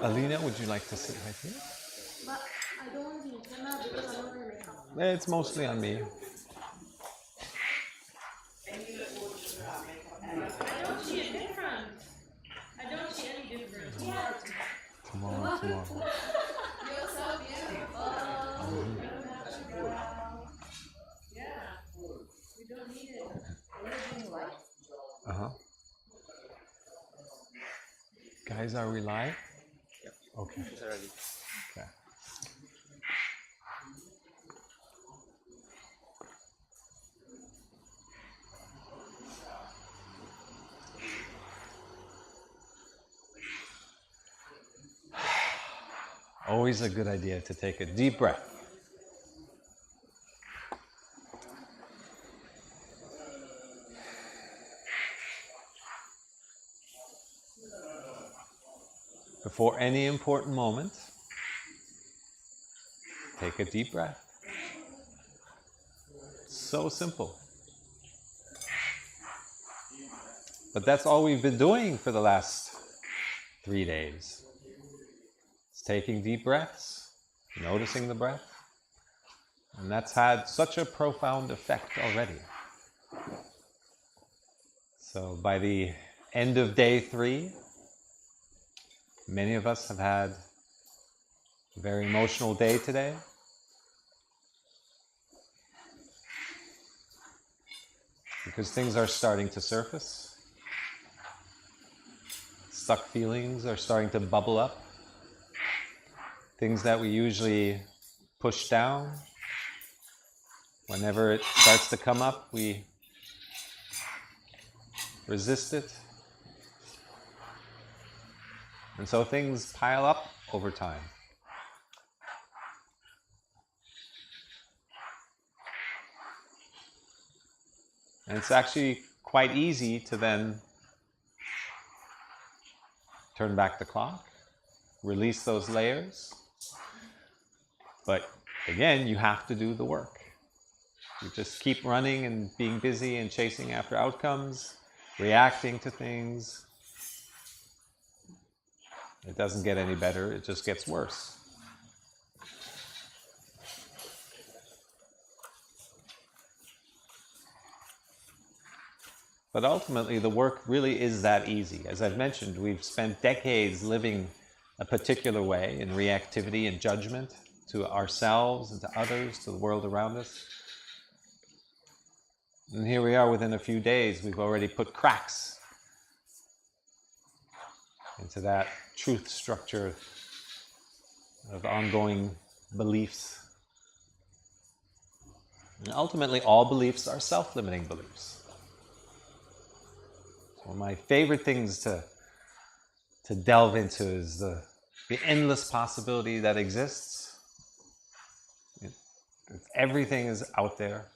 Alina, would you like to sit right here? But I don't want to be in camera because I'm not wearing makeup. It's mostly on me. I don't see it different. I don't see any difference. Tomorrow. You're so beautiful. Yeah. We don't need it. Uh-huh. Guys, are we live? Yep. Okay. It's already. Okay. Always a good idea to take a deep breath. Before any important moment, take a deep breath. So simple. But that's all we've been doing for the last 3 days. It's taking deep breaths, noticing the breath. And that's had such a profound effect already. So by the end of day 3, many of us have had a very emotional day today. Because things are starting to surface. Stuck feelings are starting to bubble up. Things that we usually push down. Whenever it starts to come up, we resist it. And so things pile up over time. And it's actually quite easy to then turn back the clock, release those layers. But again, you have to do the work. You just keep running and being busy and chasing after outcomes, reacting to things. It doesn't get any better, it just gets worse. But ultimately, the work really is that easy. As I've mentioned, we've spent decades living a particular way in reactivity and judgment to ourselves and to others, to the world around us. And here we are within a few days, we've already put cracks into that truth structure of ongoing beliefs. And ultimately, all beliefs are self-limiting beliefs. One of my favorite things to delve into is the endless possibility that exists. Everything is out there.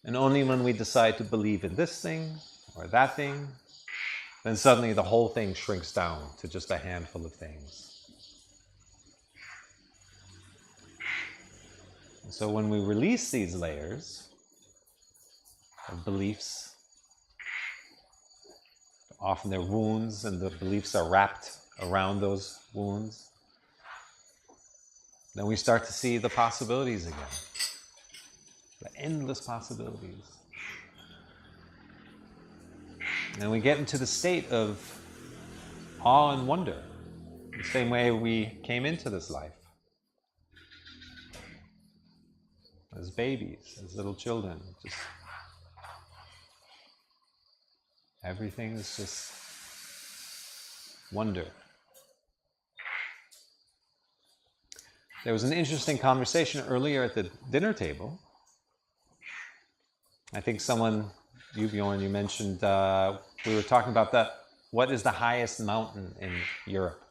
And only when we decide to believe in this thing or that thing, then suddenly the whole thing shrinks down to just a handful of things. And so when we release these layers of beliefs, often they're wounds and the beliefs are wrapped around those wounds, then we start to see the possibilities again. The endless possibilities. And we get into the state of awe and wonder, the same way we came into this life. As babies, as little children, just everything is just wonder. There was an interesting conversation earlier at the dinner table. I think someone, you Bjorn, you mentioned, we were talking about that. What is the highest mountain in Europe?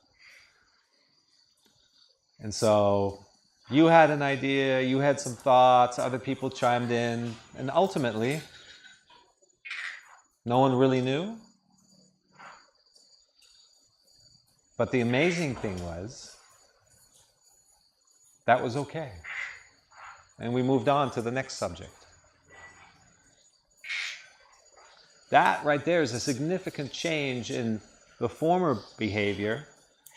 And so you had an idea, you had some thoughts, other people chimed in, and ultimately, no one really knew. But the amazing thing was, that was okay. And we moved on to the next subject. That right there is a significant change in the former behavior,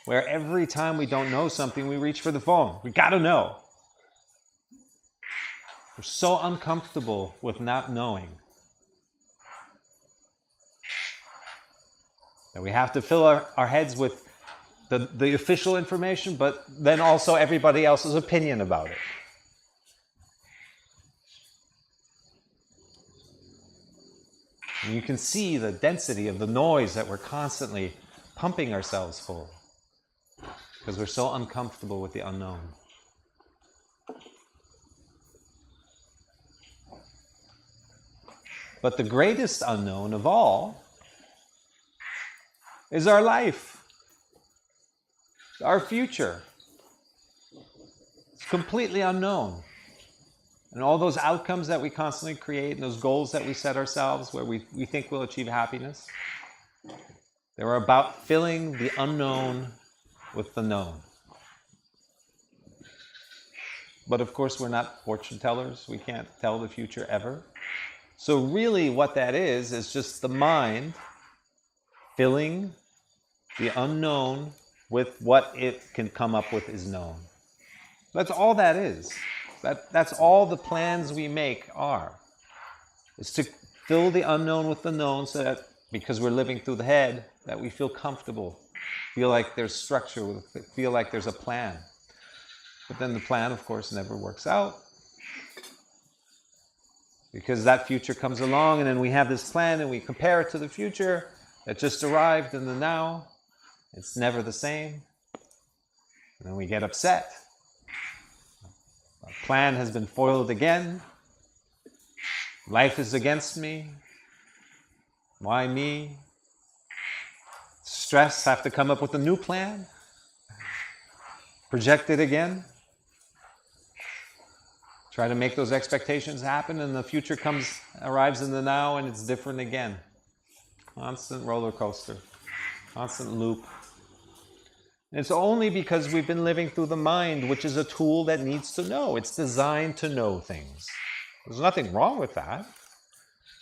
where every time we don't know something, we reach for the phone. We got to know. We're so uncomfortable with not knowing that we have to fill our heads with the official information, but then also everybody else's opinion about it. And you can see the density of the noise that we're constantly pumping ourselves full because we're so uncomfortable with the unknown. But the greatest unknown of all is our life, our future. It's completely unknown. And all those outcomes that we constantly create and those goals that we set ourselves where we think we'll achieve happiness, they're about filling the unknown with the known. But of course, we're not fortune tellers. We can't tell the future ever. So really what that is just the mind filling the unknown with what it can come up with is known. That's all that is. That's all the plans we make are. Is to fill the unknown with the known so that because we're living through the head, that we feel comfortable, feel like there's structure, feel like there's a plan. But then the plan, of course, never works out. Because that future comes along and then we have this plan and we compare it to the future that just arrived in the now. It's never the same. And then we get upset. Our plan has been foiled again. Life is against me. Why me? Stress, have to come up with a new plan. Project it again. Try to make those expectations happen, and the future arrives in the now, and it's different again. Constant roller coaster, constant loop. And it's only because we've been living through the mind, which is a tool that needs to know. It's designed to know things. There's nothing wrong with that.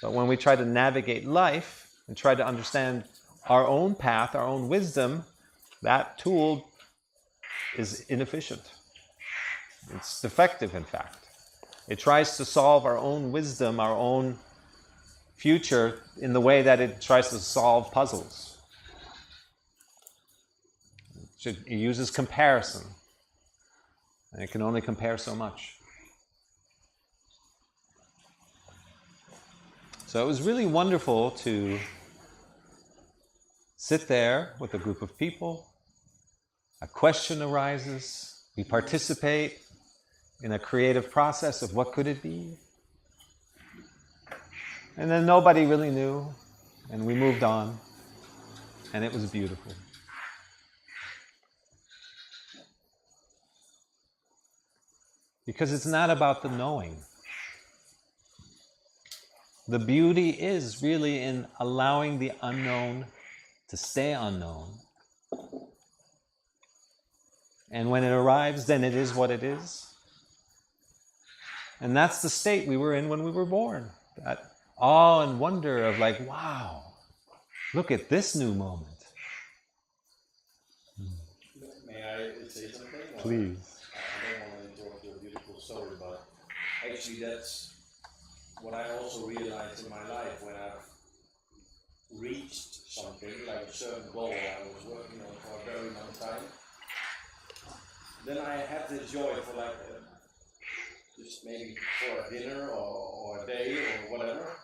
But when we try to navigate life and try to understand our own path, our own wisdom, that tool is inefficient. It's defective, in fact. It tries to solve our own wisdom, our own future, in the way that it tries to solve puzzles. It uses comparison. And it can only compare so much. So it was really wonderful to sit there with a group of people. A question arises. We participate in a creative process of what could it be. And then nobody really knew, and we moved on, and it was beautiful. Because it's not about the knowing. The beauty is really in allowing the unknown to stay unknown. And when it arrives, then it is what it is. And that's the state we were in when we were born. That awe and wonder of like, wow, look at this new moment. May I say something? Please. I don't want to interrupt your beautiful story, but actually that's what I also realized in my life when I've reached something, like a certain goal I was working on for a very long time. Then I had this joy for like just maybe for a dinner or a day or whatever.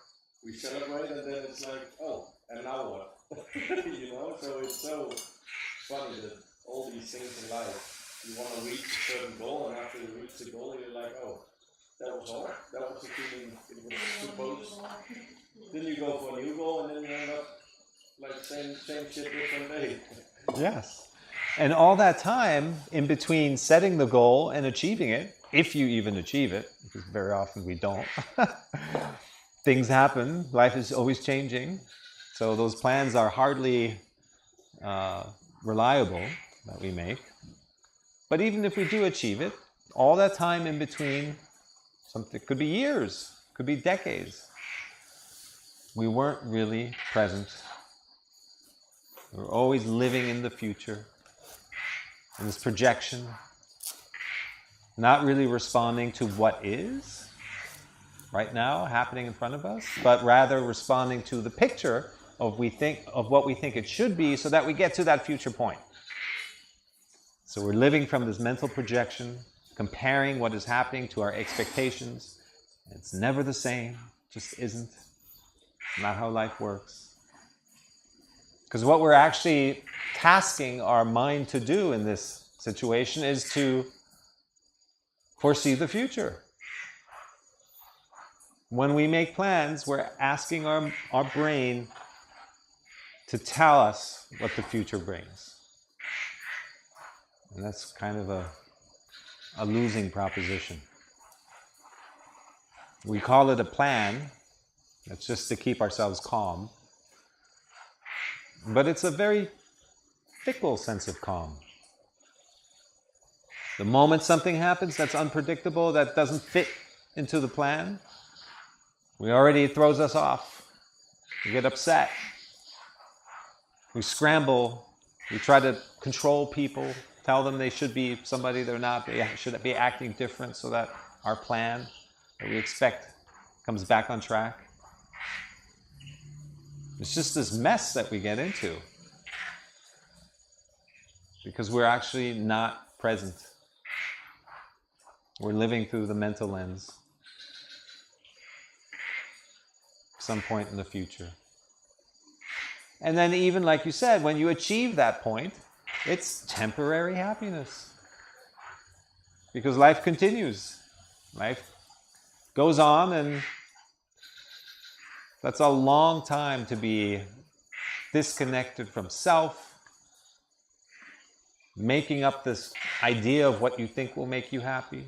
We celebrate and then it's like, oh, and now what? You know, so it's so funny that all these things in life, you want to reach a certain goal, and after you reach the goal, you're like, oh, that was all? That was the feeling it was supposed. Then you go for a new goal, and then you end up like same shit, different day. Yes. And all that time in between setting the goal and achieving it, if you even achieve it, because very often we don't, things happen, life is always changing, so those plans are hardly reliable that we make. But even if we do achieve it, all that time in between, something could be years, could be decades. we weren't really present. We were always living in the future, in this projection, not really responding to what is right now happening in front of us, but rather responding to the picture of what we think it should be, so that we get to that future point. So we're living from this mental projection, comparing what is happening to our expectations. It's never the same, just isn't. It's not how life works. Because what we're actually tasking our mind to do in this situation is to foresee the future. When we make plans, we're asking our brain to tell us what the future brings. And that's kind of a losing proposition. We call it a plan. That's just to keep ourselves calm. But it's a very fickle sense of calm. The moment something happens that's unpredictable, that doesn't fit into the plan, it throws us off. We get upset. We scramble. We try to control people, tell them they should be somebody they're not, they should be acting different, so that our plan that we expect comes back on track. It's just this mess that we get into because we're actually not present. We're living through the mental lens. Some point in the future. And then even like you said, when you achieve that point, it's temporary happiness. Because life continues. Life goes on, and that's a long time to be disconnected from self, making up this idea of what you think will make you happy,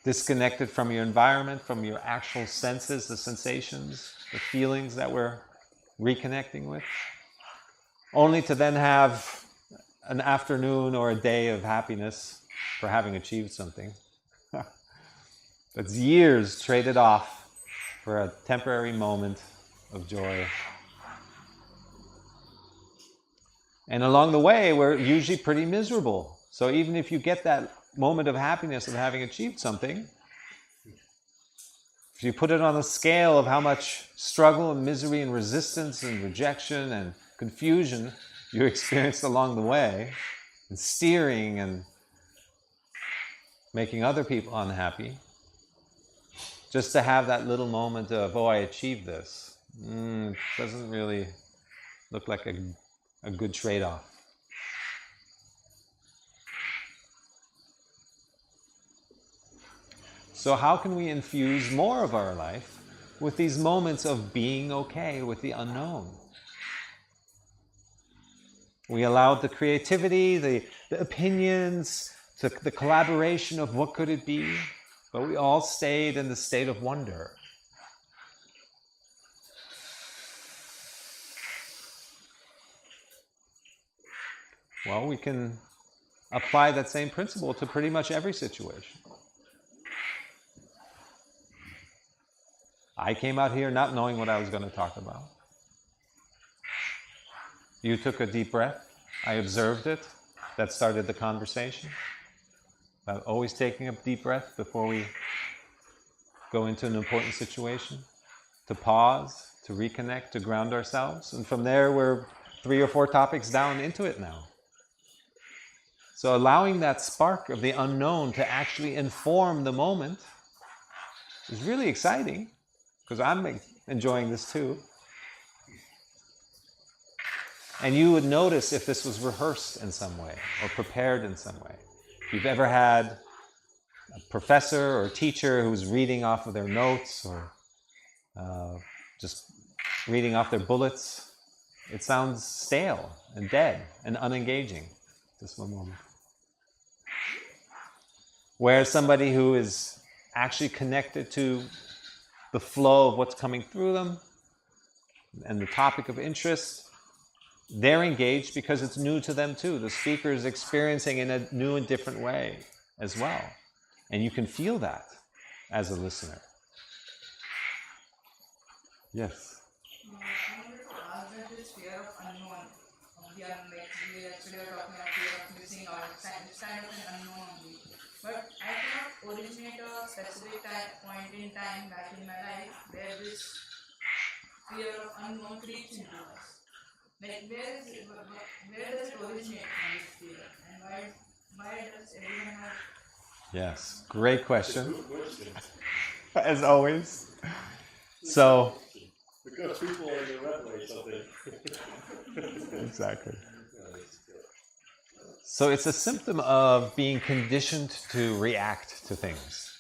disconnected from your environment, from your actual senses, the sensations, the feelings that we're reconnecting with, only to then have an afternoon or a day of happiness for having achieved something. That's years traded off for a temporary moment of joy. And along the way, we're usually pretty miserable. So even if you get that moment of happiness of having achieved something, if you put it on a scale of how much struggle and misery and resistance and rejection and confusion you experienced along the way, and steering and making other people unhappy, just to have that little moment of, oh, I achieved this, doesn't really look like a good trade-off. So how can we infuse more of our life with these moments of being okay with the unknown? We allowed the creativity, the opinions, the collaboration of what could it be, but we all stayed in the state of wonder. Well, we can apply that same principle to pretty much every situation. I came out here not knowing what I was going to talk about. You took a deep breath. I observed it. That started the conversation. About always taking a deep breath before we go into an important situation. To pause, to reconnect, to ground ourselves. And from there, we're 3 or 4 topics down into it now. So allowing that spark of the unknown to actually inform the moment is really exciting, because I'm enjoying this too. And you would notice if this was rehearsed in some way or prepared in some way. If you've ever had a professor or teacher who's reading off of their notes or just reading off their bullets, it sounds stale and dead and unengaging. Just one moment. Whereas somebody who is actually connected to the flow of what's coming through them and the topic of interest, they're engaged because it's new to them too. The speaker is experiencing in a new and different way as well. And you can feel that as a listener. Yes. I wanted to ask that this fear of unknown, the like we actually were talking about fear of missing out, it's kind of an unknown only. But I cannot originate a specific point in time back in my life where this fear of unknown creeps into us. Like where does it originate from this fear, and why does everyone have? Yes. Great question. As always. So. Because people are in the rat race, I think. Exactly. So it's a symptom of being conditioned to react to things.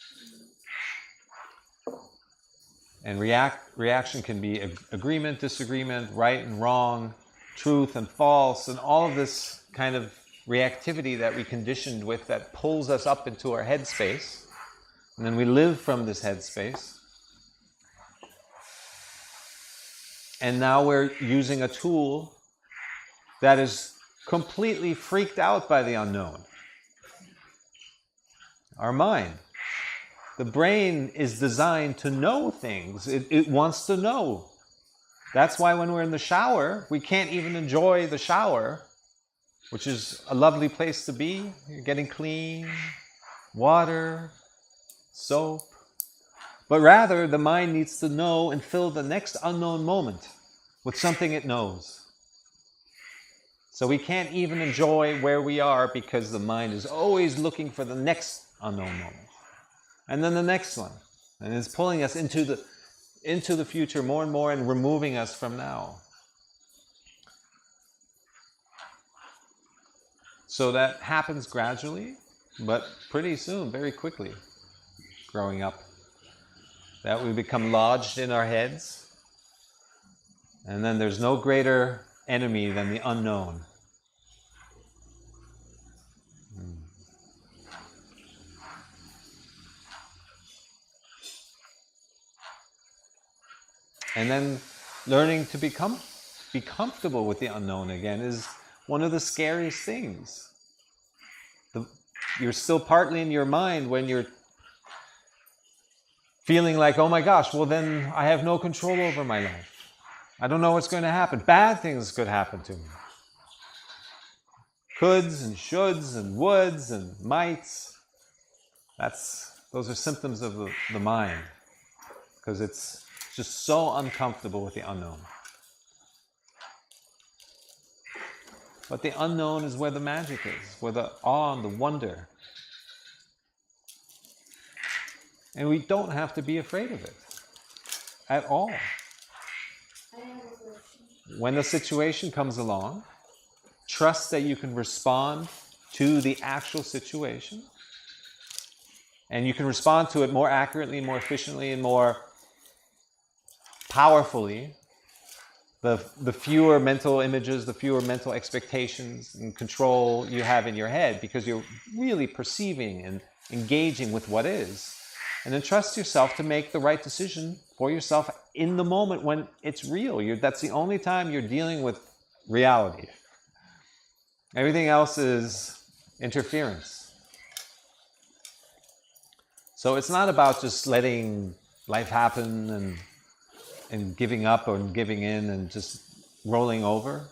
And reaction can be agreement, disagreement, right and wrong, truth and false, and all of this kind of reactivity that we conditioned with that pulls us up into our headspace. And then we live from this headspace. And now we're using a tool that is completely freaked out by the unknown. Our mind. The brain is designed to know things. It wants to know. That's why when we're in the shower, we can't even enjoy the shower, which is a lovely place to be. You're getting clean, water, soap. But rather, the mind needs to know and fill the next unknown moment with something it knows. So we can't even enjoy where we are because the mind is always looking for the next unknown moment. And then the next one. And it's pulling us into the future more and more and removing us from now. So that happens gradually, but pretty soon, very quickly, growing up. That we become lodged in our heads. And then there's no greater enemy than the unknown. And then learning to be comfortable with the unknown again is one of the scariest things. You're still partly in your mind when you're feeling like, oh my gosh, well then I have no control over my life. I don't know what's going to happen. Bad things could happen to me. Coulds and shoulds and woulds and mights. Those are symptoms of the mind. Because it's just so uncomfortable with the unknown. But the unknown is where the magic is, where the awe and the wonder. And we don't have to be afraid of it at all. I have a question. When the situation comes along, trust that you can respond to the actual situation. And you can respond to it more accurately, more efficiently, and more powerfully. The fewer mental images, the fewer mental expectations and control you have in your head, because you're really perceiving and engaging with what is. And then trust yourself to make the right decision for yourself in the moment when it's real. That's the only time you're dealing with reality. Everything else is interference. So it's not about just letting life happen and giving up or giving in and just rolling over.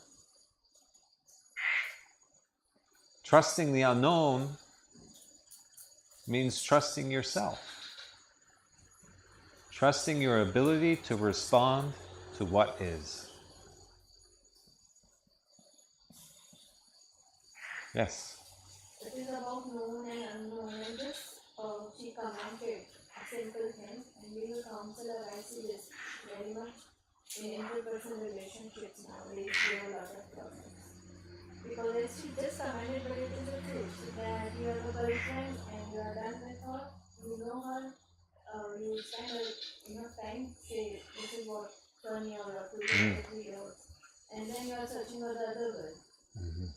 Trusting the unknown means trusting yourself. Trusting your ability to respond to what is. Yes? It is about known and unknown, and just she commented a simple thing, and being a counselor, I see this very much in interpersonal relationships nowadays. We have a lot of problems. Because she just commented, but it is the truth that you have a girlfriend and you are done with her, you know her, you spend enough time, say this is what 1 year or 2 years or 3 years, and then you are searching for the other girl.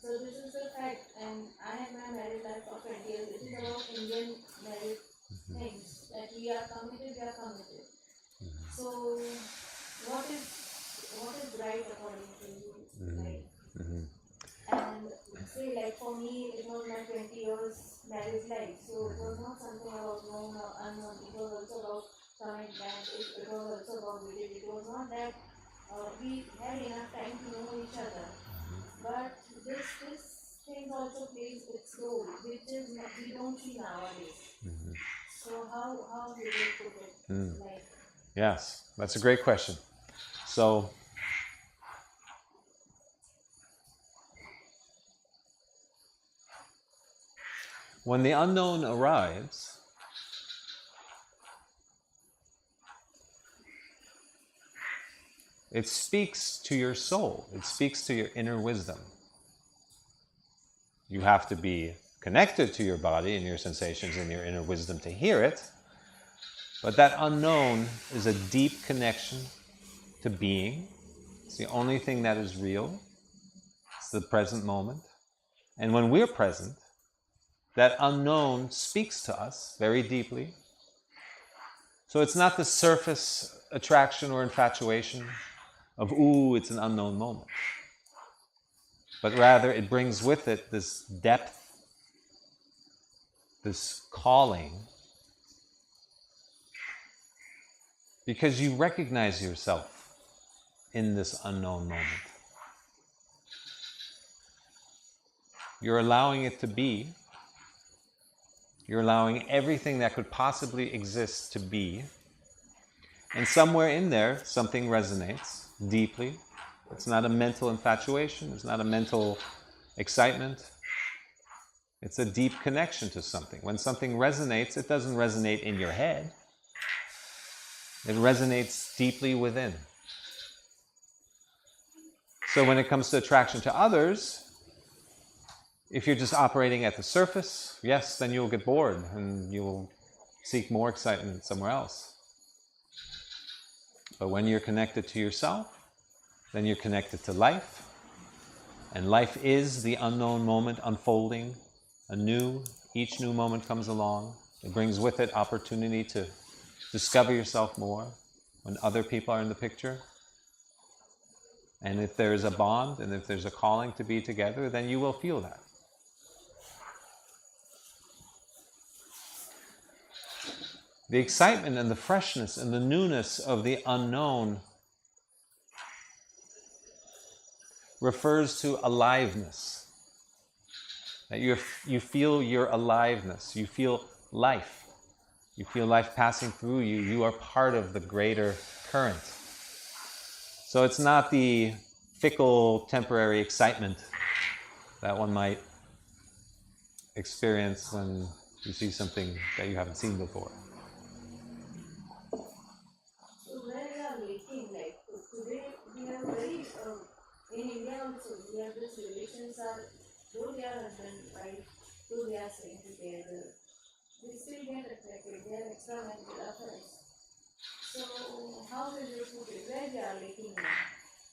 So this is the fact, and I have my married life for 20 years. It is about Indian married things, that we are committed, So what is right according to you? Right? And say like for me, it was my 20 years marriage life, so it was not something about known or unknown. It was also about comment that it was also about video. It was not that we had enough time to know each other, but this thing also plays its role, which is we don't see nowadays. So how we will put it like? Yes, that's a great question. So, when the unknown arrives, it speaks to your soul. It speaks to your inner wisdom. You have to be connected to your body and your sensations and your inner wisdom to hear it. But that unknown is a deep connection to being. It's the only thing that is real. It's the present moment. And when we're present, that unknown speaks to us very deeply. So it's not the surface attraction or infatuation of, ooh, it's an unknown moment. But rather it brings with it this depth, this calling, because you recognize yourself in this unknown moment. You're allowing it to be. You're allowing everything that could possibly exist to be. And somewhere in there, something resonates deeply. It's not a mental infatuation. It's not a mental excitement. It's a deep connection to something. When something resonates, it doesn't resonate in your head. It resonates deeply within. So when it comes to attraction to others, if you're just operating at the surface, yes, then you'll get bored and you'll seek more excitement somewhere else. But when you're connected to yourself, then you're connected to life. And life is the unknown moment unfolding anew. Each new moment comes along. It brings with it opportunity to discover yourself more when other people are in the picture. And if there's a bond and if there's a calling to be together, then you will feel that. The excitement and the freshness and the newness of the unknown refers to aliveness. That you feel your aliveness. You feel life. You feel life passing through you. You are part of the greater current. So it's not the fickle, temporary excitement that one might experience when you see something that you haven't seen before. So where we are making, like today we are very, in India also, we have these relations are, though they are husband, wife, though they are staying together, they still get attracted, they are extramarital affairs. So how will you put it? Where we are making now?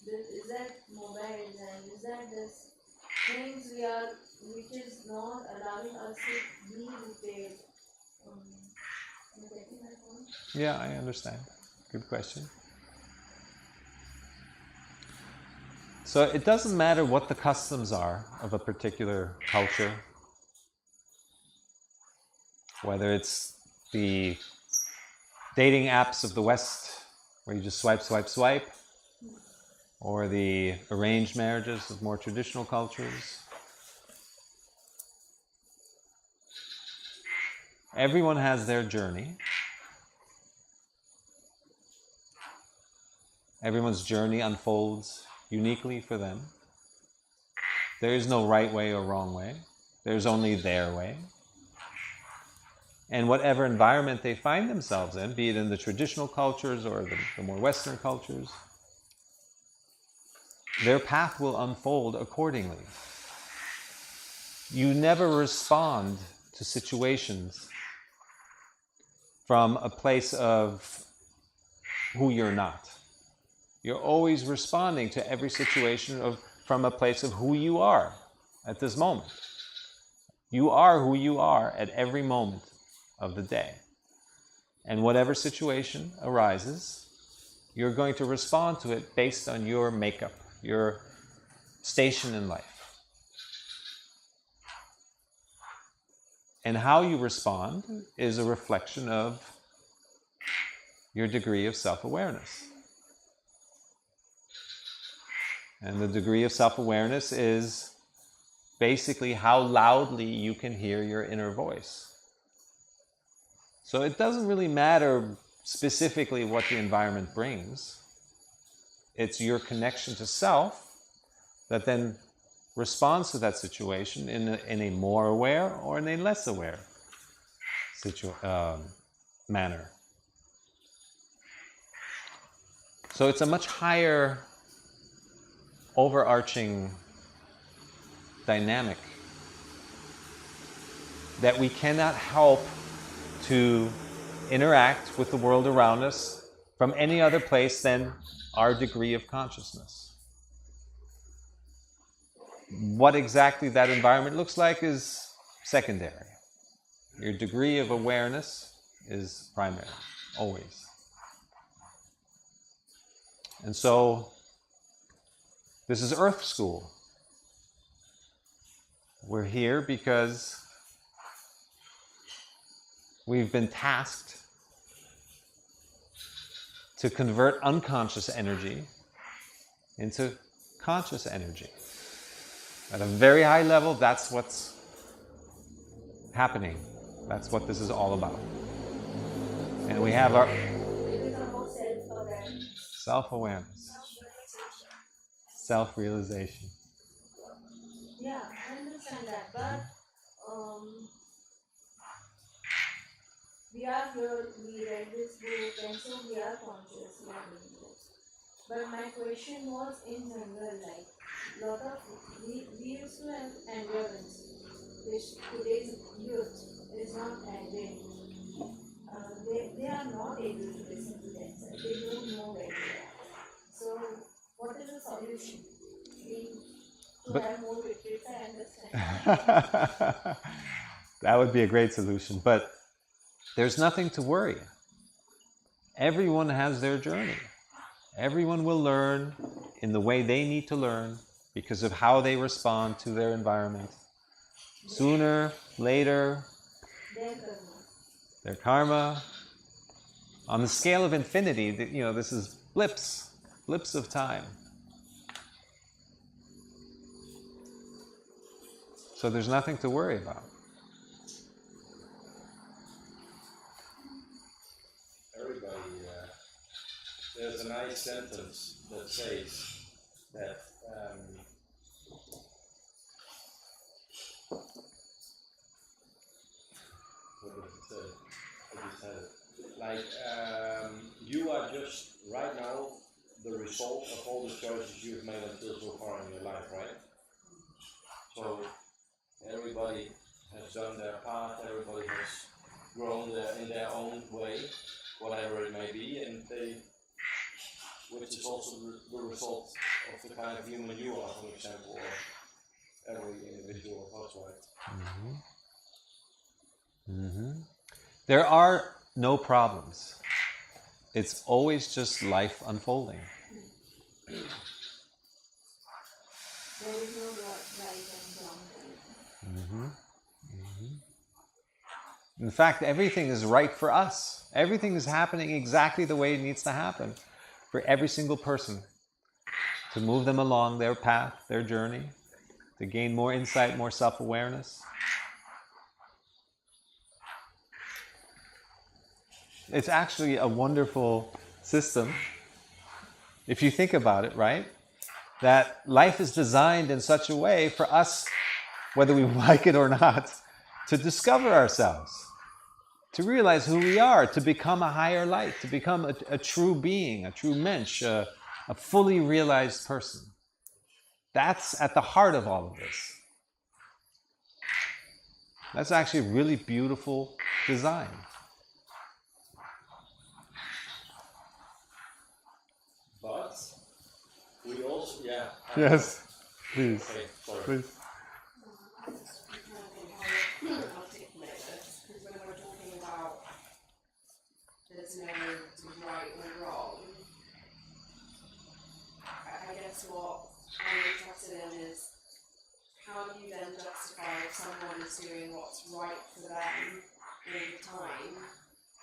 Is that mobiles and is that this things we are, which is not allowing us to be with the, am I getting that point? Yeah, I understand. Good question. So it doesn't matter what the customs are of a particular culture, whether it's the dating apps of the West, where you just swipe, swipe, swipe, or the arranged marriages of more traditional cultures. Everyone has their journey. Everyone's journey unfolds uniquely for them. There is no right way or wrong way. There's only their way. And whatever environment they find themselves in, be it in the traditional cultures or the more Western cultures, their path will unfold accordingly. You never respond to situations from a place of who you're not. You're always responding to every situation from a place of who you are at this moment. You are who you are at every moment of the day. And whatever situation arises, you're going to respond to it based on your makeup, your station in life. And how you respond is a reflection of your degree of self-awareness. And the degree of self-awareness is basically how loudly you can hear your inner voice. So it doesn't really matter specifically what the environment brings. It's your connection to self that then responds to that situation in a more aware or in a less aware manner. So it's a much higher overarching dynamic that we cannot help to interact with the world around us from any other place than our degree of consciousness. What exactly that environment looks like is secondary. Your degree of awareness is primary, always. And so, this is Earth School. We're here because we've been tasked to convert unconscious energy into conscious energy. At a very high level, that's what's happening. That's what this is all about. And we have our self-awareness, self-realization. Yeah, I understand that, but we are here, we read this book, and so we are conscious, we are doing this. But my question was in general, like, lot of, we used to have endurance, which today's youth is not having. They are not able to listen to themselves, they don't know where they are. So, what is the solution? To have more retreats, I understand. That would be a great solution, but there's nothing to worry. Everyone has their journey. Everyone will learn in the way they need to learn because of how they respond to their environment. Sooner, later, their karma. On the scale of infinity, this is blips of time. So there's nothing to worry about. There's a nice sentence that says that what does it say? I just had it. Like you are just right now the result of all the choices you've made until so far in your life, right? So everybody has done their path, everybody has grown in their own way, whatever it may be, and which is also the result of the kind of human you are, for example, or every individual of us, right? Mm-hmm. Mm-hmm. There are no problems. It's always just life unfolding. There is no right and wrong. Mm-hmm. Mm-hmm. In fact, everything is right for us. Everything is happening exactly the way it needs to happen for every single person to move them along their path, their journey, to gain more insight, more self-awareness. It's actually a wonderful system, if you think about it, right? That life is designed in such a way for us, whether we like it or not, to discover ourselves, to realize who we are, to become a higher light, to become a true being, a true mensch, a fully realized person. That's at the heart of all of this. That's actually a really beautiful design. But we also, yeah. Yes, please. Okay, sorry. Please. Articulate this, because when we're talking about there's no right or wrong, I guess what I'm interested in is how do you then justify if someone is doing what's right for them all the time,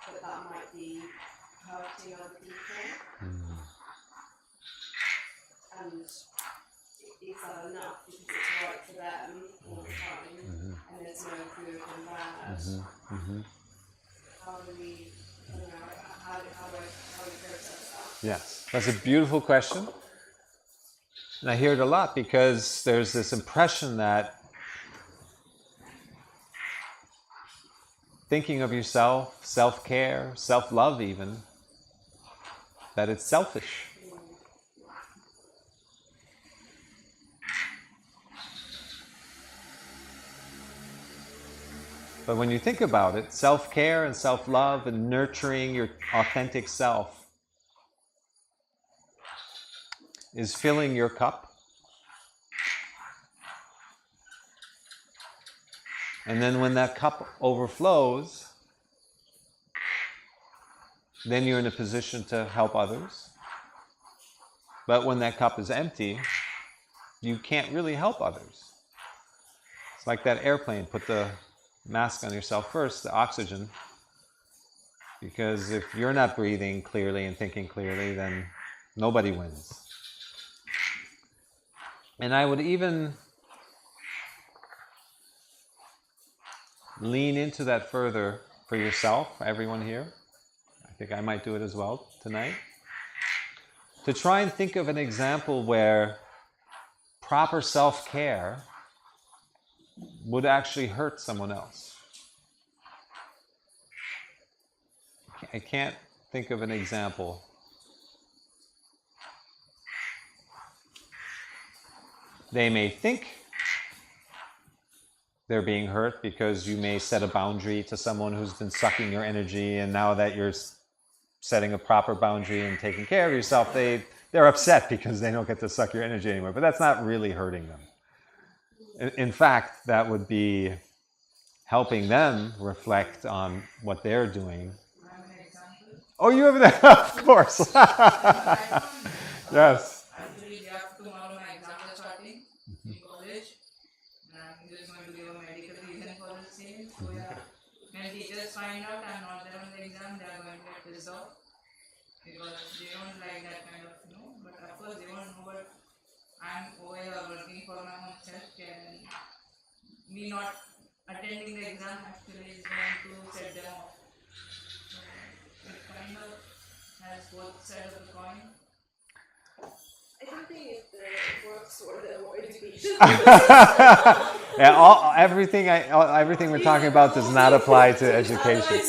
but that might be hurting other people, and is that enough because it's right for them all the time, and there's no good and bad? How do we, I don't know, how do we process that? Yes, that's a beautiful question. And I hear it a lot because there's this impression that thinking of yourself, self-care, self-love even, that it's selfish. But when you think about it, self-care and self-love and nurturing your authentic self is filling your cup. And then when that cup overflows, then you're in a position to help others. But when that cup is empty, you can't really help others. It's like that airplane. Put the mask on yourself first, the oxygen. Because if you're not breathing clearly and thinking clearly, then nobody wins. And I would even lean into that further for yourself, everyone here. I think I might do it as well tonight. To try and think of an example where proper self-care would actually hurt someone else. I can't think of an example. They may think they're being hurt because you may set a boundary to someone who's been sucking your energy, and now that you're setting a proper boundary and taking care of yourself, they're upset because they don't get to suck your energy anymore. But that's not really hurting them. In fact, that would be helping them reflect on what they're doing. Oh, you have that? Of course. Yes. Actually, day after tomorrow, my exams are starting in college, and I'm just going to give a medical reason for the same. So yeah, when teachers find out I'm not there on the exam, they are going to get pissed off because they don't like that kind of, but of course they won't know, but I'm over here working for my own self-care, and me not attending the exam actually is going to set them off. So it kind of has both sides of the coin. I don't think it works for the education. Yeah, everything we're talking about does not apply to education.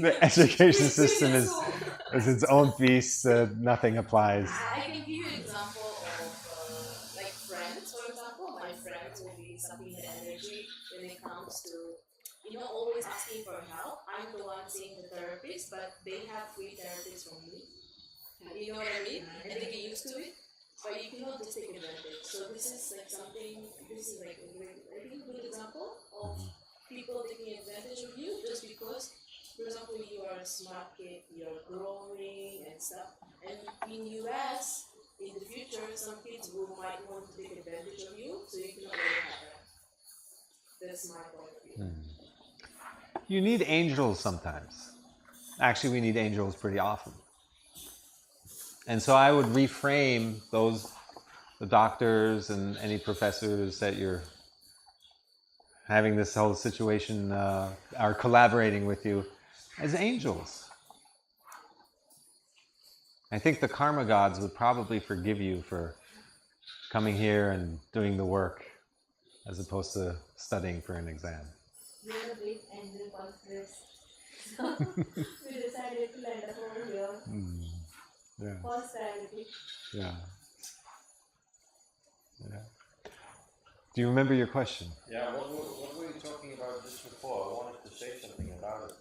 The education system is its own beast. Nothing applies. I can give you an example of like friends, for example. My friends will be sucking the energy when it comes to, always asking for help. I'm the one seeing the therapist, but they have free therapists from me. You know what I mean? And they get used to it, but you cannot just take advantage. So this is like I think, a good example of people taking advantage of you just because, for example, you are a smart kid, you're growing and stuff. And in US, in the future, some kids might want to take advantage of you, so you cannot let it happen. That's my point of view. You need angels sometimes. Actually, we need angels pretty often. And so I would reframe the doctors and any professors that you're having this whole situation, are collaborating with you, as angels. I think the karma gods would probably forgive you for coming here and doing the work as opposed to studying for an exam. We had a big angel conference. So we decided to land up over here. Yeah. First priority. Yeah. Do you remember your question? Yeah, what were you talking about just before? I wanted to say something about it.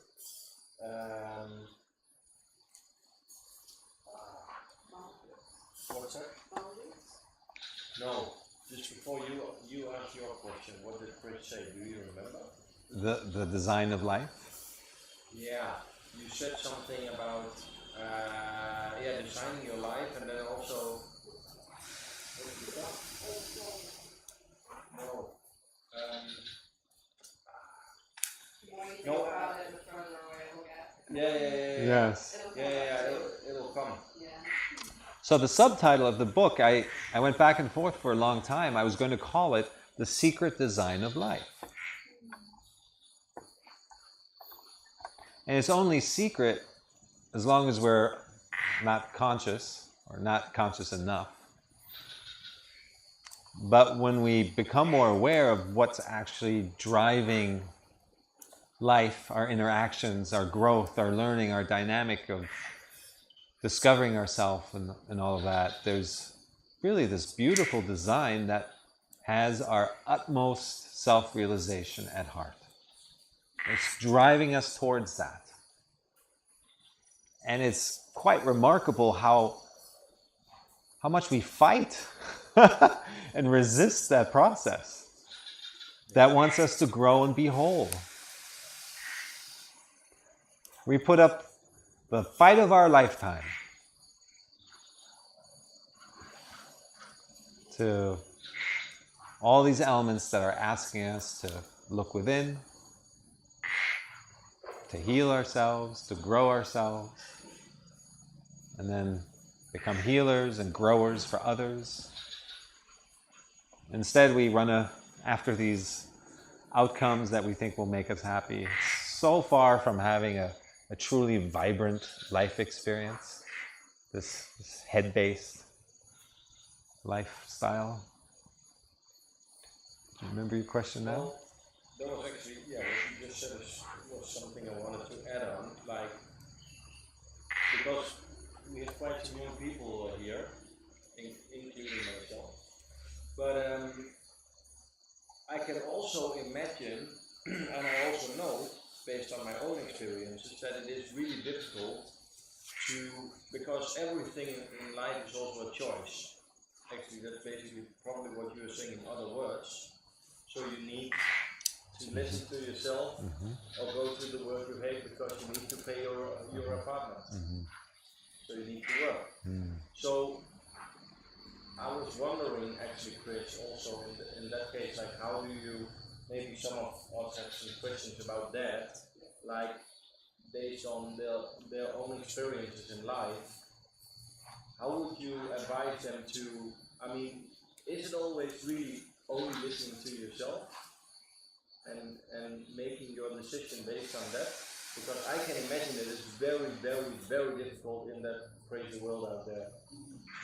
What's that? No, just before you asked your question, what did Chris say? Do you remember? The design of life? Yeah, you said something about designing your life, and then also what did you say? No. Yeah. Yes. It'll come Yeah, back to you. it'll come. Yeah. So the subtitle of the book, I went back and forth for a long time. I was going to call it The Secret Design of Life. And it's only secret as long as we're not conscious or not conscious enough. But when we become more aware of what's actually driving life, our interactions, our growth, our learning, our dynamic of discovering ourselves and all of that, there's really this beautiful design that has our utmost self-realization at heart. It's driving us towards that. And it's quite remarkable how much we fight and resist that process that wants us to grow and be whole. We put up the fight of our lifetime to all these elements that are asking us to look within, to heal ourselves, to grow ourselves, and then become healers and growers for others. Instead, we run after these outcomes that we think will make us happy. It's so far from having a truly vibrant life experience, this head-based lifestyle. Do you remember your question now? Well, that was actually, what you just said was something I wanted to add on, like, because we have quite some young people here, including myself, but I can also imagine, and I also know, based on my own experiences, that it is really difficult because everything in life is also a choice. Actually, that's basically probably what you were saying in other words. So you need to listen to yourself or go through the work you hate because you need to pay your apartment. So you need to work. So I was wondering, actually, Chris, also in that case, like, how do you, maybe some of us have some questions about that, like, based on their own experiences in life, how would you advise them to, I mean, is it always really only listening to yourself and making your decision based on that? Because I can imagine that it's very, very, very difficult in that crazy world out there,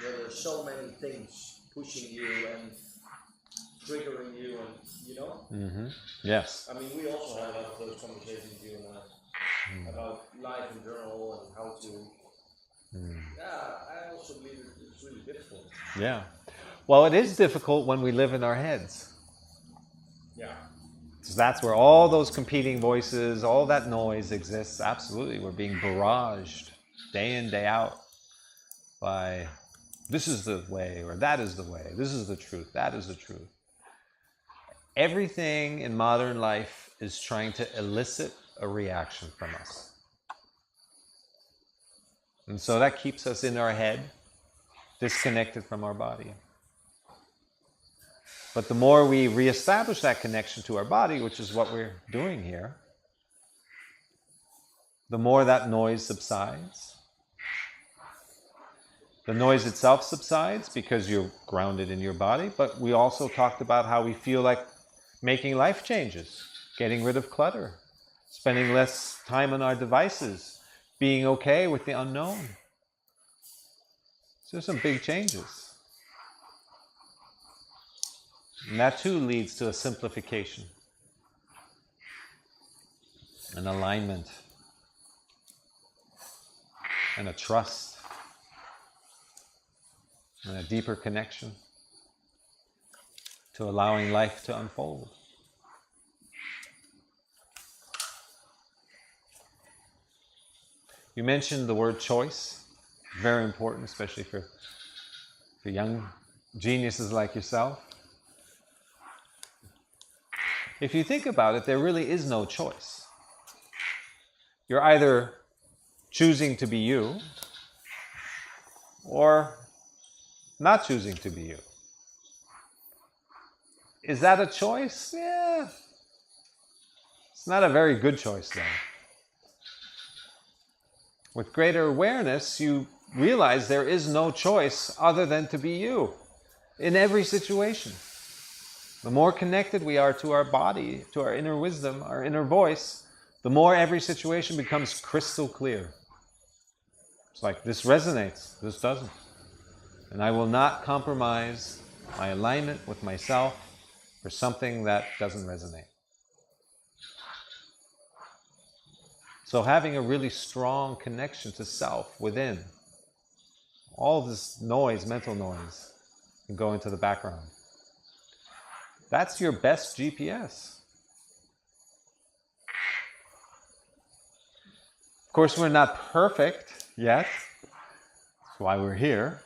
where there's so many things pushing you and triggering you, and you know. Yes. I mean, we also had a lot of those conversations, you and I, about life in general and how to. Yeah, I also believe it's really difficult. Yeah. Well, it is difficult when we live in our heads. Yeah. So that's where all those competing voices, all that noise exists. Absolutely. We're being barraged day in, day out by this is the way, or that is the way, this is the truth, that is the truth. Everything in modern life is trying to elicit a reaction from us. And so that keeps us in our head, disconnected from our body. But the more we reestablish that connection to our body, which is what we're doing here, the more that noise subsides. The noise itself subsides because you're grounded in your body, but we also talked about how we feel like making life changes, getting rid of clutter, spending less time on our devices, being okay with the unknown. So there's some big changes. And that too leads to a simplification, an alignment, and a trust, and a deeper connection to allowing life to unfold. You mentioned the word choice, very important, especially for young geniuses like yourself. If you think about it, there really is no choice. You're either choosing to be you or not choosing to be you. Is that a choice? Yeah. It's not a very good choice, though. With greater awareness, you realize there is no choice other than to be you in every situation. The more connected we are to our body, to our inner wisdom, our inner voice, the more every situation becomes crystal clear. It's like, this resonates, this doesn't. And I will not compromise my alignment with myself for something that doesn't resonate. So having a really strong connection to self within, all this noise, mental noise, can go into the background. That's your best GPS. Of course, we're not perfect yet. That's why we're here.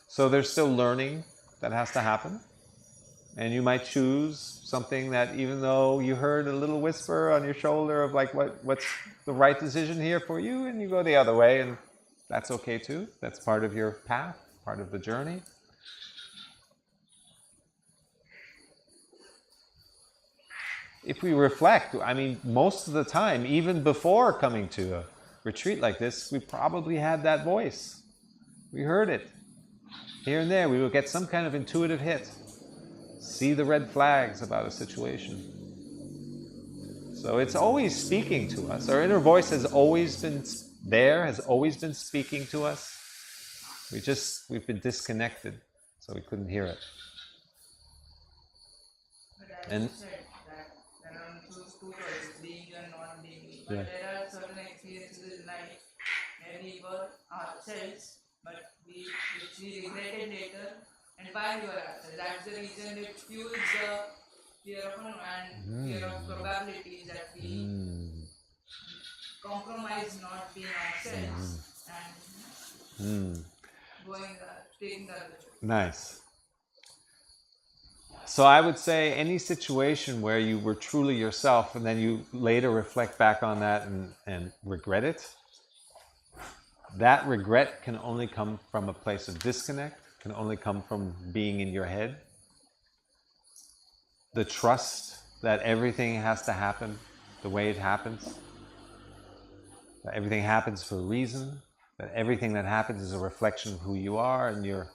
So there's still learning that has to happen. And you might choose something that, even though you heard a little whisper on your shoulder of like, what's the right decision here for you, and you go the other way, and that's okay too. That's part of your path, part of the journey. If we reflect, I mean, most of the time, even before coming to a retreat like this, we probably had that voice. We heard it. Here and there, we will get some kind of intuitive hit. See the red flags about a situation. So it's always speaking to us. Our inner voice has always been there, has always been speaking to us. We've been disconnected, so we couldn't hear it. But as And you said, that there are two choices, being and not being. But Yeah. there are certain experiences in life where we were ourselves, but which we regretted later, and while we were ourselves. That's the reason it fuels the fear of unknown and fear of probabilities, that we compromise not being ourselves and taking the other choice. Nice. So I would say any situation where you were truly yourself and then you later reflect back on that and regret it, that regret can only come from a place of disconnect, can only come from being in your head. The trust that everything has to happen the way it happens, that everything happens for a reason, that everything that happens is a reflection of who you are and your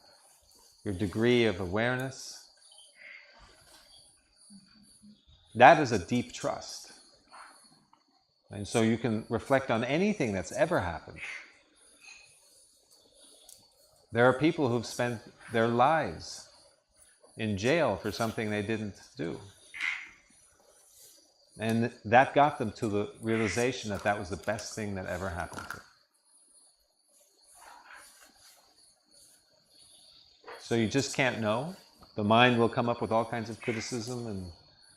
degree of awareness. That is a deep trust. And so you can reflect on anything that's ever happened. There are people who've spent their lives in jail for something they didn't do. And that got them to the realization that that was the best thing that ever happened to them. So you just can't know. The mind will come up with all kinds of criticism and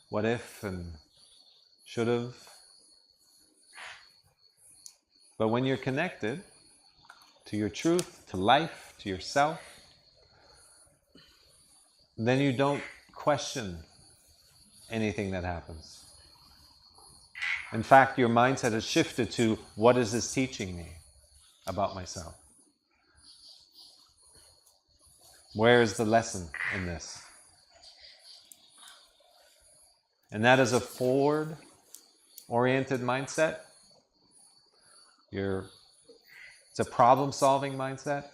what if and should have. But when you're connected to your truth, to life, to yourself, then you don't question anything that happens. In fact, your mindset has shifted to, what is this teaching me about myself? Where is the lesson in this? And that is a forward-oriented mindset. It's a problem-solving mindset.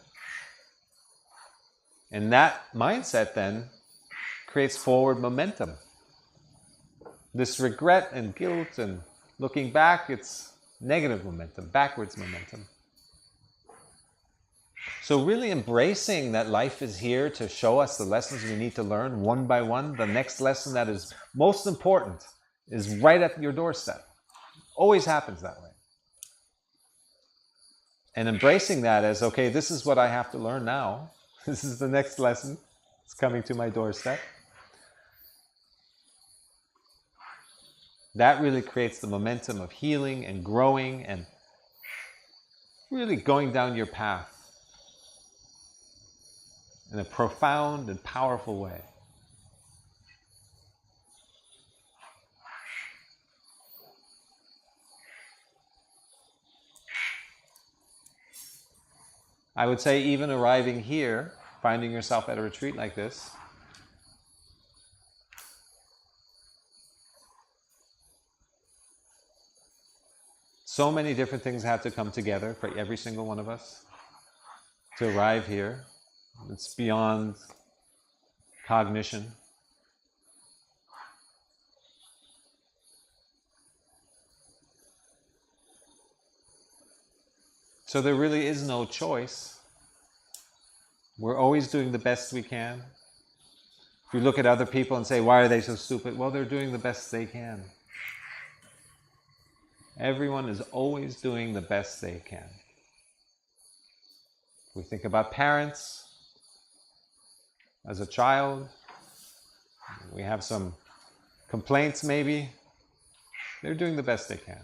And that mindset then creates forward momentum. This regret and guilt and looking back, it's negative momentum, backwards momentum. So really embracing that life is here to show us the lessons we need to learn one by one. The next lesson that is most important is right at your doorstep. Always happens that way. And embracing that as, okay, this is what I have to learn now. This is the next lesson. It's coming to my doorstep. That really creates the momentum of healing and growing and really going down your path in a profound and powerful way. I would say even arriving here, finding yourself at a retreat like this, So many different things had to come together for every single one of us to arrive here. It's beyond cognition. So there really is no choice. We're always doing the best we can. If you look at other people and say, why are they so stupid? Well, they're doing the best they can. Everyone is always doing the best they can. If we think about parents, as a child, we have some complaints maybe. They're doing the best they can.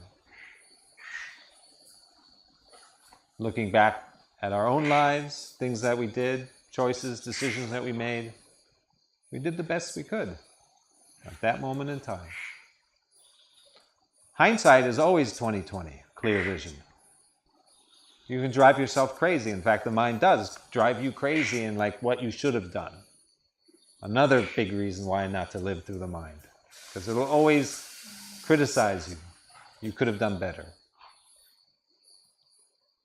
Looking back at our own lives, things that we did, choices, decisions that we made, we did the best we could at that moment in time. Hindsight is always 20/20, clear vision. You can drive yourself crazy. In fact, the mind does drive you crazy in like what you should have done. Another big reason why not to live through the mind. Because it'll always criticize you. You could have done better.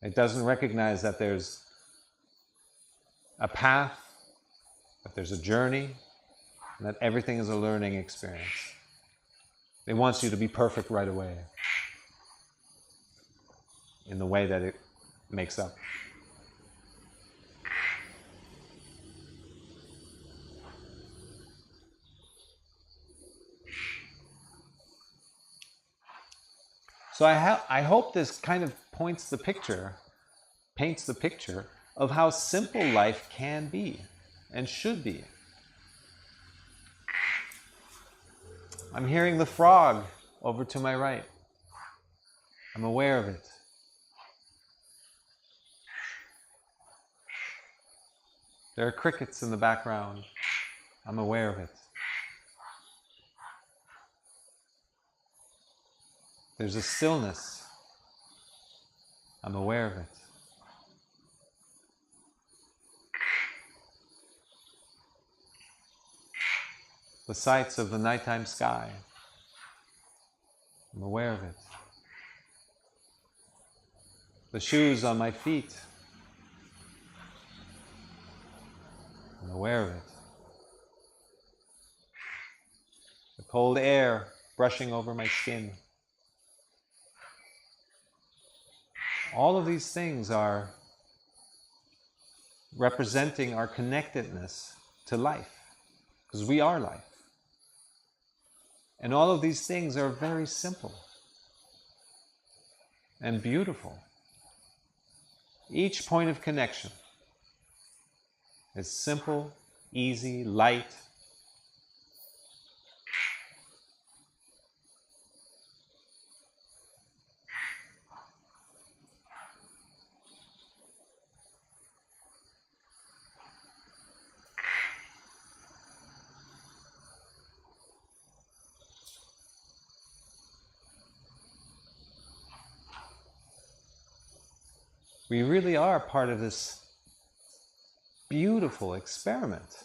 It doesn't recognize that there's a path, that there's a journey, and that everything is a learning experience. It wants you to be perfect right away in the way that it makes up. So I hope this kind of paints the picture of how simple life can be and should be. I'm hearing the frog over to my right. I'm aware of it. There are crickets in the background. I'm aware of it. There's a stillness. I'm aware of it. The sights of the nighttime sky. I'm aware of it. The shoes on my feet. I'm aware of it. The cold air brushing over my skin. All of these things are representing our connectedness to life, because we are life. And all of these things are very simple and beautiful. Each point of connection is simple, easy, light. We really are part of this beautiful experiment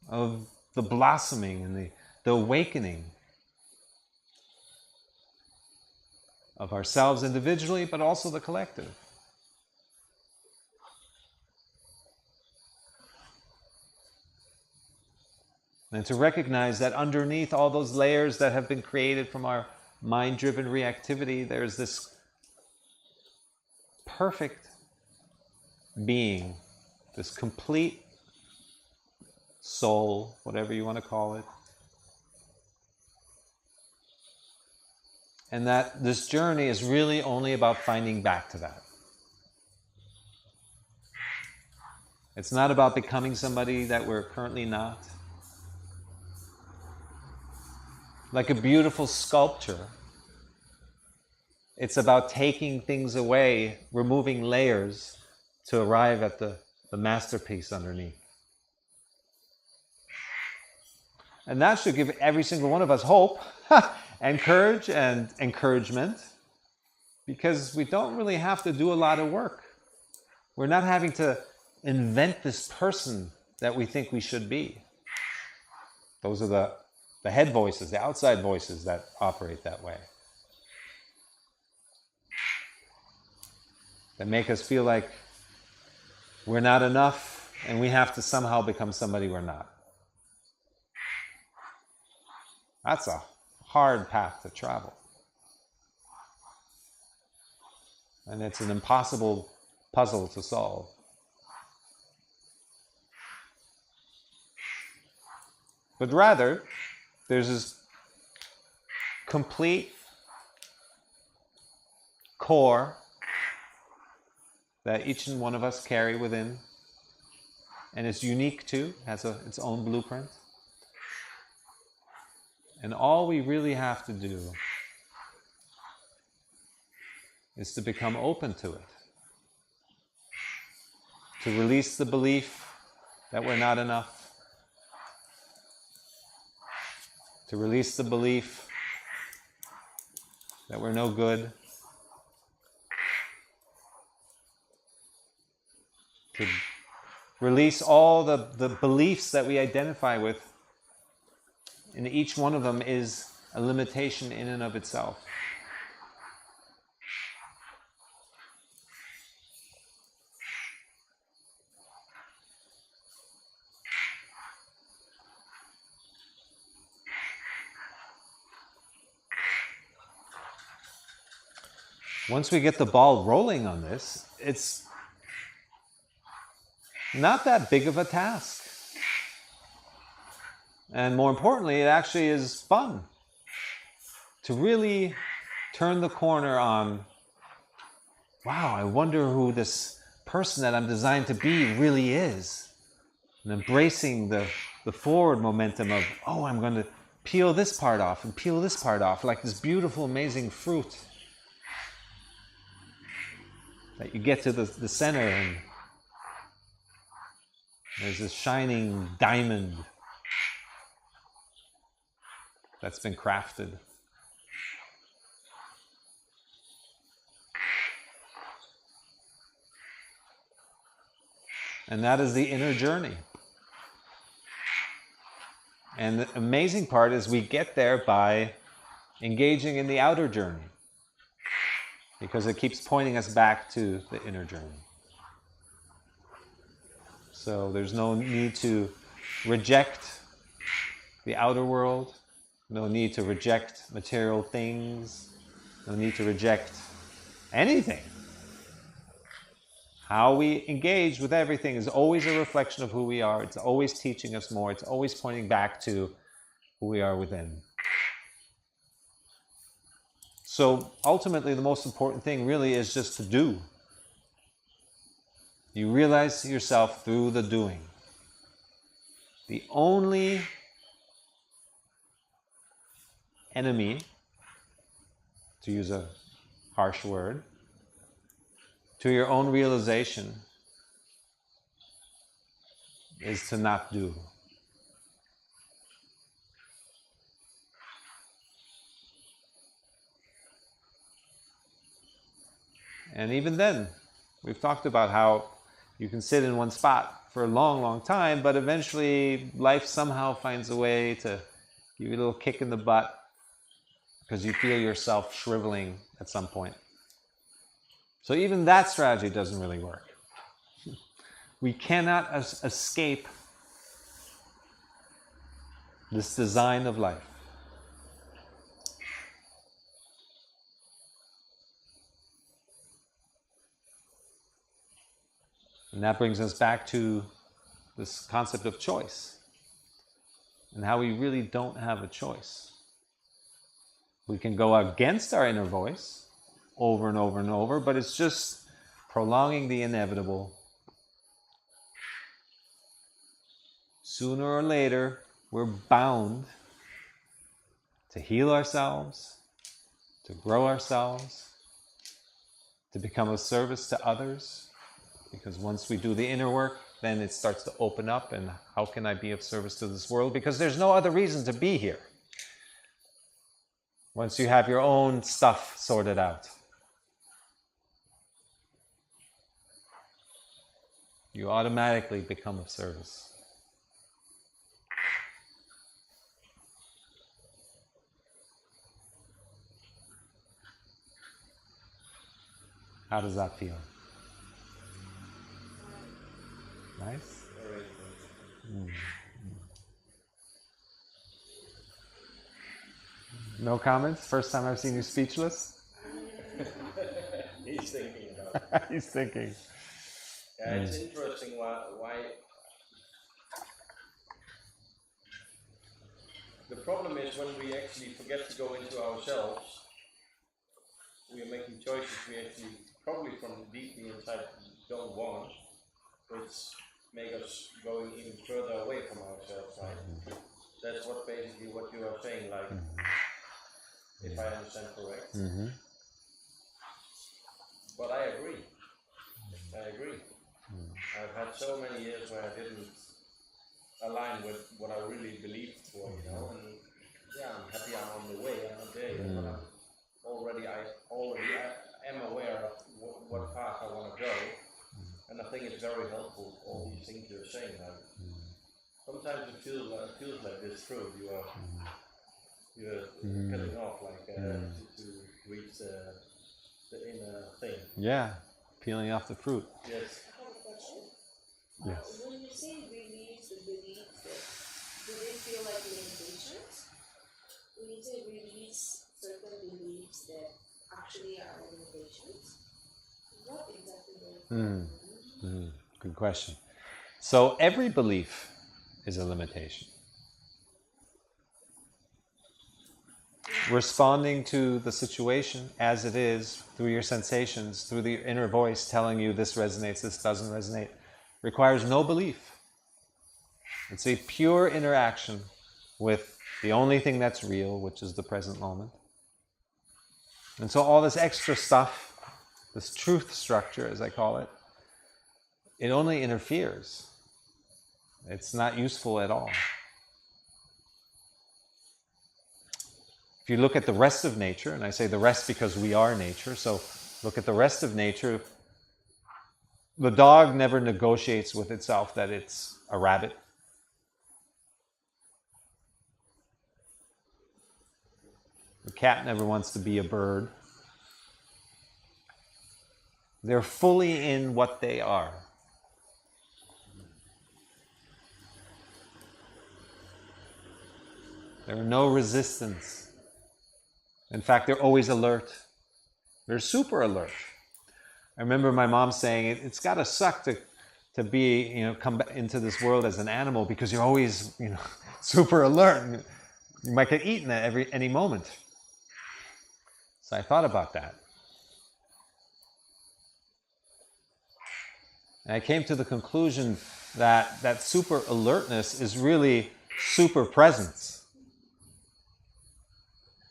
of the blossoming and the awakening of ourselves individually, but also the collective. And to recognize that underneath all those layers that have been created from our mind-driven reactivity, there's this perfect being, this complete soul, whatever you want to call it. And that this journey is really only about finding back to that. It's not about becoming somebody that we're currently not. Like a beautiful sculpture, it's about taking things away, removing layers to arrive at the masterpiece underneath. And that should give every single one of us hope and courage and encouragement, because we don't really have to do a lot of work. We're not having to invent this person that we think we should be. Those are the head voices, the outside voices that operate that way. that make us feel like we're not enough and we have to somehow become somebody we're not. That's a hard path to travel. And it's an impossible puzzle to solve. But rather, there's this complete core that each and one of us carry within, and it's unique too, has its own blueprint. And all we really have to do is to become open to it, to release the belief that we're not enough, to release the belief that we're no good, to release all the beliefs that we identify with, and each one of them is a limitation in and of itself. Once we get the ball rolling on this, it's not that big of a task. And more importantly, it actually is fun to really turn the corner on, wow, I wonder who this person that I'm designed to be really is. And embracing the forward momentum of, oh, I'm going to peel this part off and peel this part off, like this beautiful, amazing fruit. That you get to the center and there's this shining diamond that's been crafted. And that is the inner journey. And the amazing part is we get there by engaging in the outer journey, because it keeps pointing us back to the inner journey. So there's no need to reject the outer world, no need to reject material things, no need to reject anything. How we engage with everything is always a reflection of who we are. It's always teaching us more. It's always pointing back to who we are within. So ultimately, the most important thing really is just to do. You realize yourself through the doing. The only enemy, to use a harsh word, to your own realization is to not do. And even then, we've talked about how you can sit in one spot for a long, long time, but eventually life somehow finds a way to give you a little kick in the butt because you feel yourself shriveling at some point. So even that strategy doesn't really work. We cannot escape this design of life. And that brings us back to this concept of choice and how we really don't have a choice. We can go against our inner voice over and over and over, but it's just prolonging the inevitable. Sooner or later, we're bound to heal ourselves, to grow ourselves, to become of service to others. Because once we do the inner work, then it starts to open up, and how can I be of service to this world? Because there's no other reason to be here. Once you have your own stuff sorted out. You automatically become of service. How does that feel? Nice. Very interesting. No comments? First time I've seen you speechless? He's thinking about it. He's thinking. Yeah, it's interesting why the problem is when we actually forget to go into ourselves, we are making choices we actually probably from deeply inside don't want, which make us going even further away from ourselves, right? That's basically what you are saying, like, if I understand correct. But I agree. I've had so many years where I didn't align with what I really believed for, you know, and yeah, I'm happy I'm on the way, I'm not there, but I already am aware of what path I want to go, and I think it's very helpful, all these things you're saying, like, sometimes it feels like this truth, you're cutting off, like, to reach the inner thing. Yeah, peeling off the fruit. Yes. I have a question. Yes. When you say release the beliefs, do they feel like limitations? When you say release certain beliefs that actually are limitations, what exactly does it mean? Good question. So every belief is a limitation. Responding to the situation as it is through your sensations, through the inner voice telling you this resonates, this doesn't resonate, requires no belief. It's a pure interaction with the only thing that's real, which is the present moment. And so all this extra stuff, this truth structure, as I call it, it only interferes. It's not useful at all. If you look at the rest of nature, and I say the rest because we are nature, so look at the rest of nature, the dog never negotiates with itself that it's a rabbit. The cat never wants to be a bird. They're fully in what they are. There are no resistance. In fact, they're always alert. They're super alert. I remember my mom saying, it's got to suck to be, come into this world as an animal because you're always, super alert. You might get eaten at any moment. So I thought about that. And I came to the conclusion that super alertness is really super presence.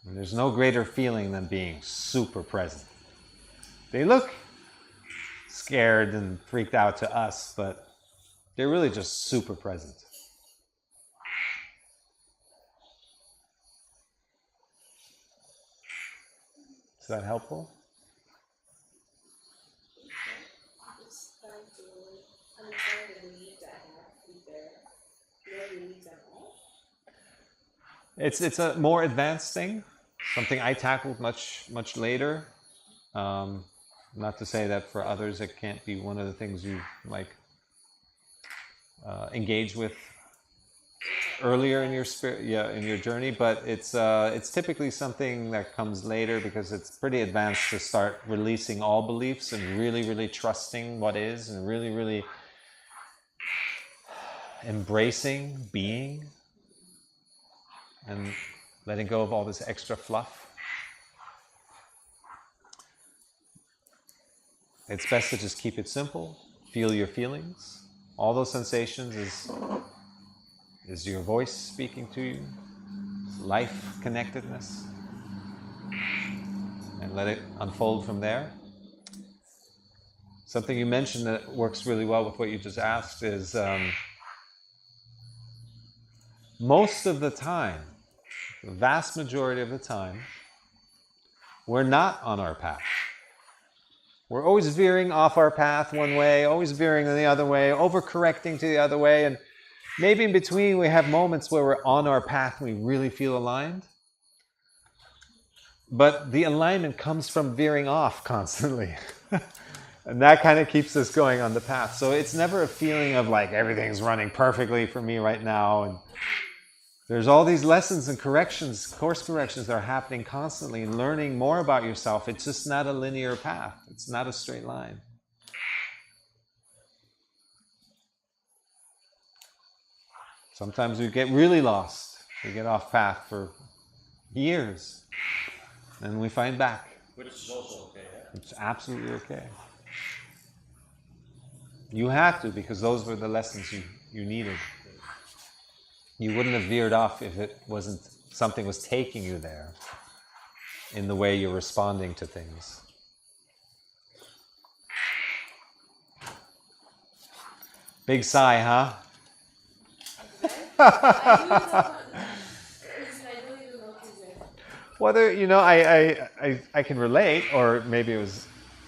And there's no greater feeling than being super present. They look scared and freaked out to us, but they're really just super present. Is that helpful? I'm just trying to understand the beliefs I have. If they're beliefs at all. It's a more advanced thing, something I tackled much later. Not to say that for others it can't be one of the things you engage with earlier in your in your journey, but it's typically something that comes later because it's pretty advanced to start releasing all beliefs and really trusting what is and really embracing being and letting go of all this extra fluff. It's best to just keep it simple. Feel your feelings. All those sensations is your voice speaking to you. It's life connectedness. And let it unfold from there. Something you mentioned that works really well with what you just asked is most of the time, the vast majority of the time, we're not on our path. We're always veering off our path one way, always veering the other way, overcorrecting to the other way, and maybe in between we have moments where we're on our path and we really feel aligned. But the alignment comes from veering off constantly. And that kind of keeps us going on the path. So it's never a feeling of like everything's running perfectly for me right now. And there's all these lessons and corrections, course corrections that are happening constantly, and learning more about yourself. It's just not a linear path. It's not a straight line. Sometimes we get really lost. We get off path for years. And we find back. Which is also okay, yeah? It's absolutely okay. You have to, because those were the lessons you needed. You wouldn't have veered off if it wasn't something was taking you there in the way you're responding to things. Big sigh, huh? I do you notice it. Whether, you know, I can relate, or maybe it was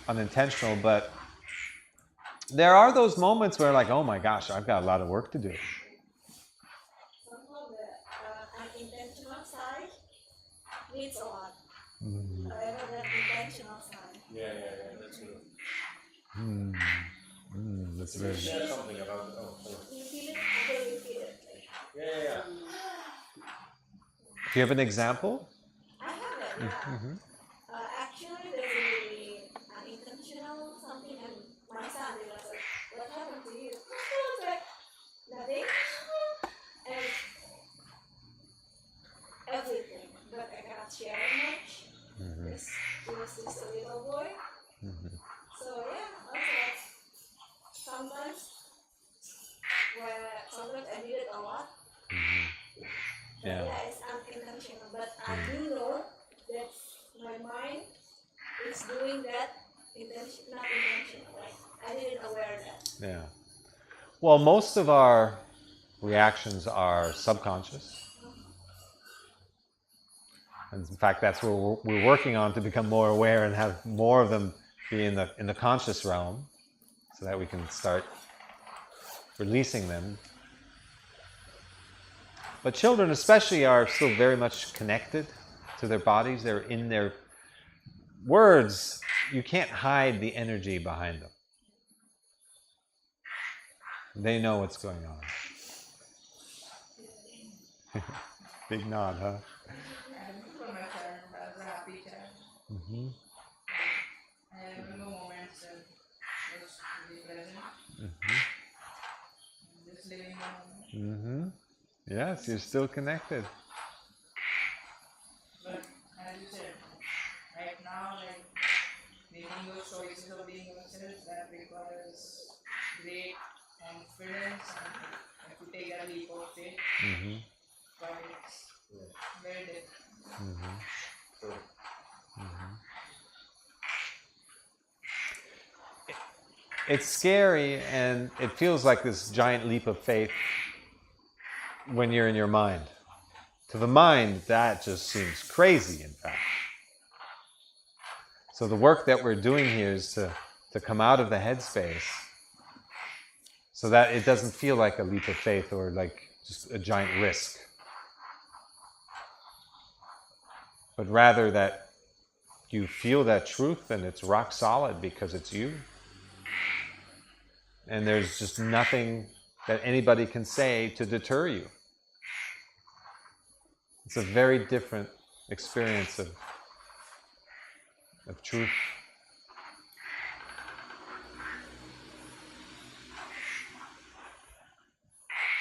unintentional, but there are those moments where like, oh my gosh, I've got a lot of work to do. Somehow the unintentional side needs a lot. Mm. However, that intentional side. Yeah, that's good. That's very Share something about it. Oh, sorry. You feel it until you feel it. Yeah. Do you have an example? I have it, yeah. Mm-hmm. Actually, there's a unintentional something, and my son was like, "What happened to you?" I was like, "Nothing," and everything, but I cannot share much. He was just a little boy, so yeah, also sometimes I did it a lot. Yeah. Yeah, it's unintentional, but I do know that my mind is doing that not intentionally. I didn't aware of that. Yeah. Well, most of our reactions are subconscious. And in fact, that's what we're working on, to become more aware and have more of them be in the conscious realm, so that we can start releasing them. But children especially are still very much connected to their bodies. They're in their words. You can't hide the energy behind them. They know what's going on. Big nod, huh? I remember my child as a happy child. Mm-hmm. I remember moments that was really present. Just living the moment. Mm-hmm. Yes, you're still connected. But as you said, right now, like making those choices of being yourself, that requires great confidence and to take a leap of faith. Mm-hmm. But it's very difficult. True. It's scary, and it feels like this giant leap of faith when you're in your mind. To the mind, that just seems crazy, in fact. So the work that we're doing here is to come out of the headspace so that it doesn't feel like a leap of faith or like just a giant risk. But rather that you feel that truth and it's rock solid because it's you. And there's just nothing that anybody can say to deter you. It's a very different experience of truth.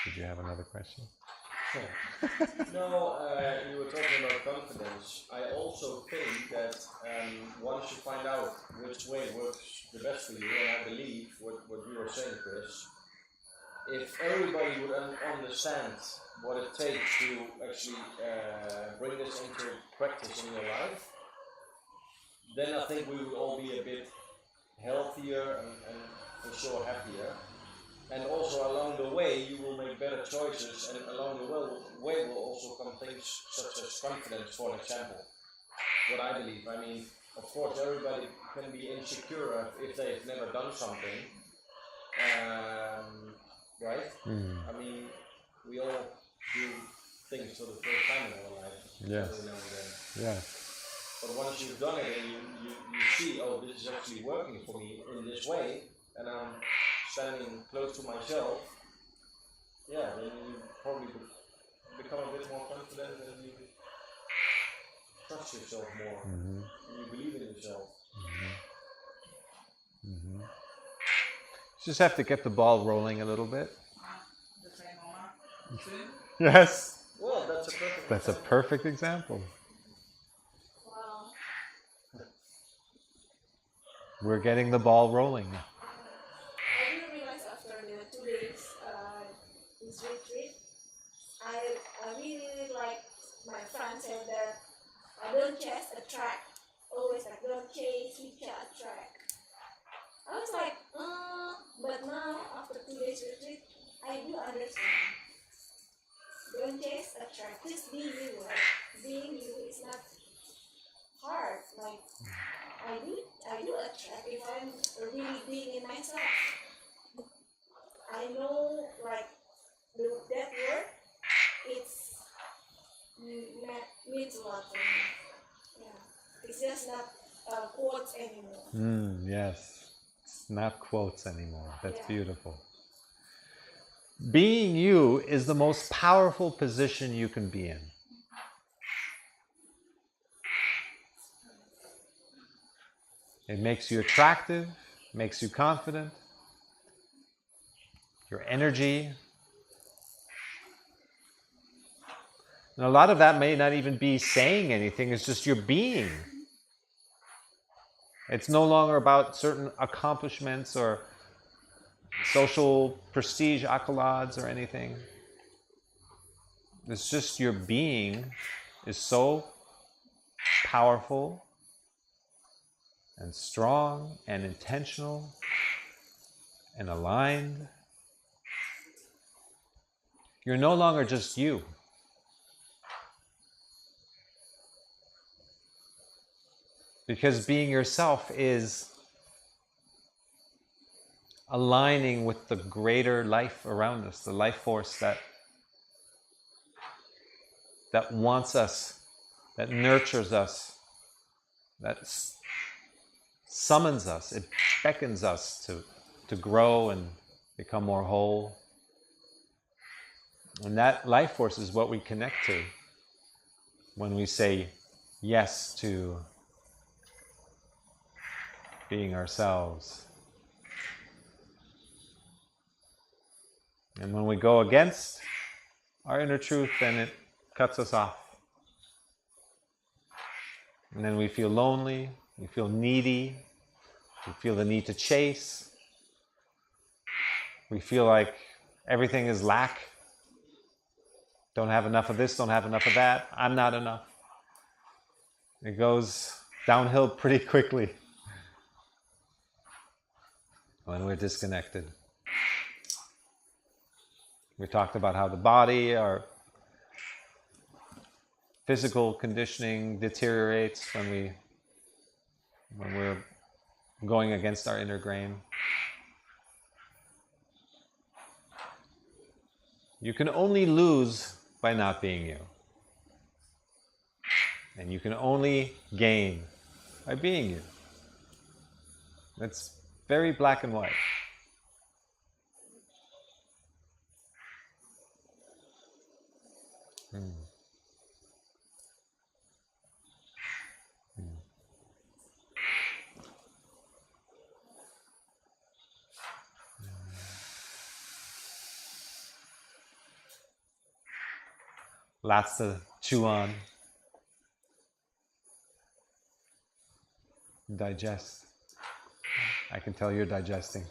Did you have another question? No, you were talking about confidence. I also think that once you find out which way works the best for you, and I believe what you were saying, Chris, if everybody would understand what it takes to actually bring this into practice in your life, then I think we would all be a bit healthier and for sure happier. And also along the way you will make better choices, and along the way will also come things such as confidence, for an example. What I believe. I mean, of course everybody can be insecure if they've never done something. Right? I mean, we all do things for the first time in our life. Yes. Every now and then. Yeah. But once you've done it and you see, oh, this is actually working for me in this way, and I'm standing close to myself, yeah, then you probably become a bit more confident and you trust yourself more. And you believe in yourself. Just have to get the ball rolling a little bit. Just like Mama. Swim. Yes. Well, that's a perfect That's a example. perfect example. Wow. We're getting the ball rolling. I didn't realize after the 2 days this retreat, I really like my friend said that don't chase, attract. Always like don't chase, we can attract. I was like, but now after 2 days retreat, I do understand. Don't chase, attract. Just be you. Like being you is not hard. Like I do attract if I'm really being in myself. I know like that word, it's means a lot to me. Yeah, it's just not quotes anymore. Yes. It's not quotes anymore. That's Yeah. beautiful. Being you is the most powerful position you can be in. It makes you attractive, makes you confident. Your energy. And a lot of that may not even be saying anything, it's just your being. It's no longer about certain accomplishments or social prestige accolades or anything. It's just your being is so powerful and strong and intentional and aligned. You're no longer just you. Because being yourself is aligning with the greater life around us, the life force that wants us, that nurtures us, that summons us, it beckons us to grow and become more whole. And that life force is what we connect to when we say yes to being ourselves. And when we go against our inner truth, then it cuts us off. And then we feel lonely, we feel needy, we feel the need to chase, we feel like everything is lack. Don't have enough of this, don't have enough of that, I'm not enough. It goes downhill pretty quickly when we're disconnected. We talked about how the body, our physical conditioning deteriorates when we're going against our inner grain. You can only lose by not being you. And you can only gain by being you. It's very black and white. Lots to chew on, digest. I can tell you're digesting.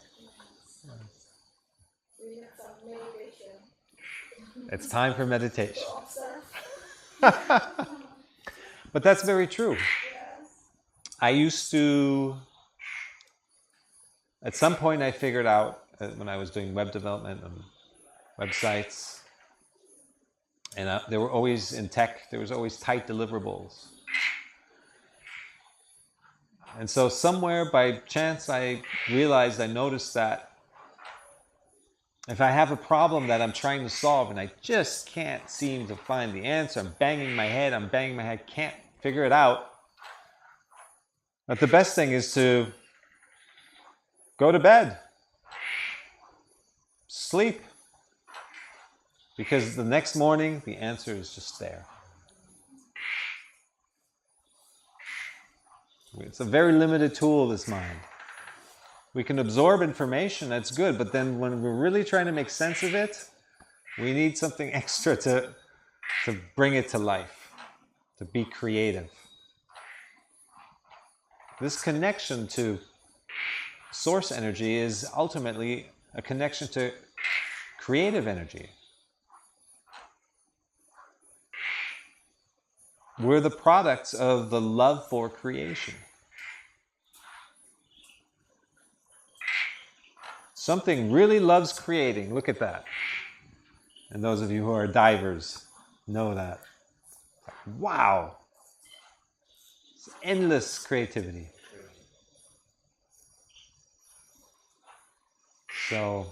We need some meditation. It's time for meditation. Observe. But that's very true. Yes. I used to, at some point I figured out, when I was doing web development and websites, and they were always in tech, there was always tight deliverables. And so somewhere by chance I noticed that if I have a problem that I'm trying to solve and I just can't seem to find the answer, I'm banging my head, can't figure it out, But the best thing is to go to bed, sleep, because the next morning the answer is just there. It's a very limited tool, this mind. We can absorb information, that's good, but then when we're really trying to make sense of it, we need something extra to bring it to life, to be creative. This connection to source energy is ultimately a connection to creative energy. We're the products of the love for creation. Something really loves creating. Look at that. And those of you who are divers know that. Wow. It's endless creativity. So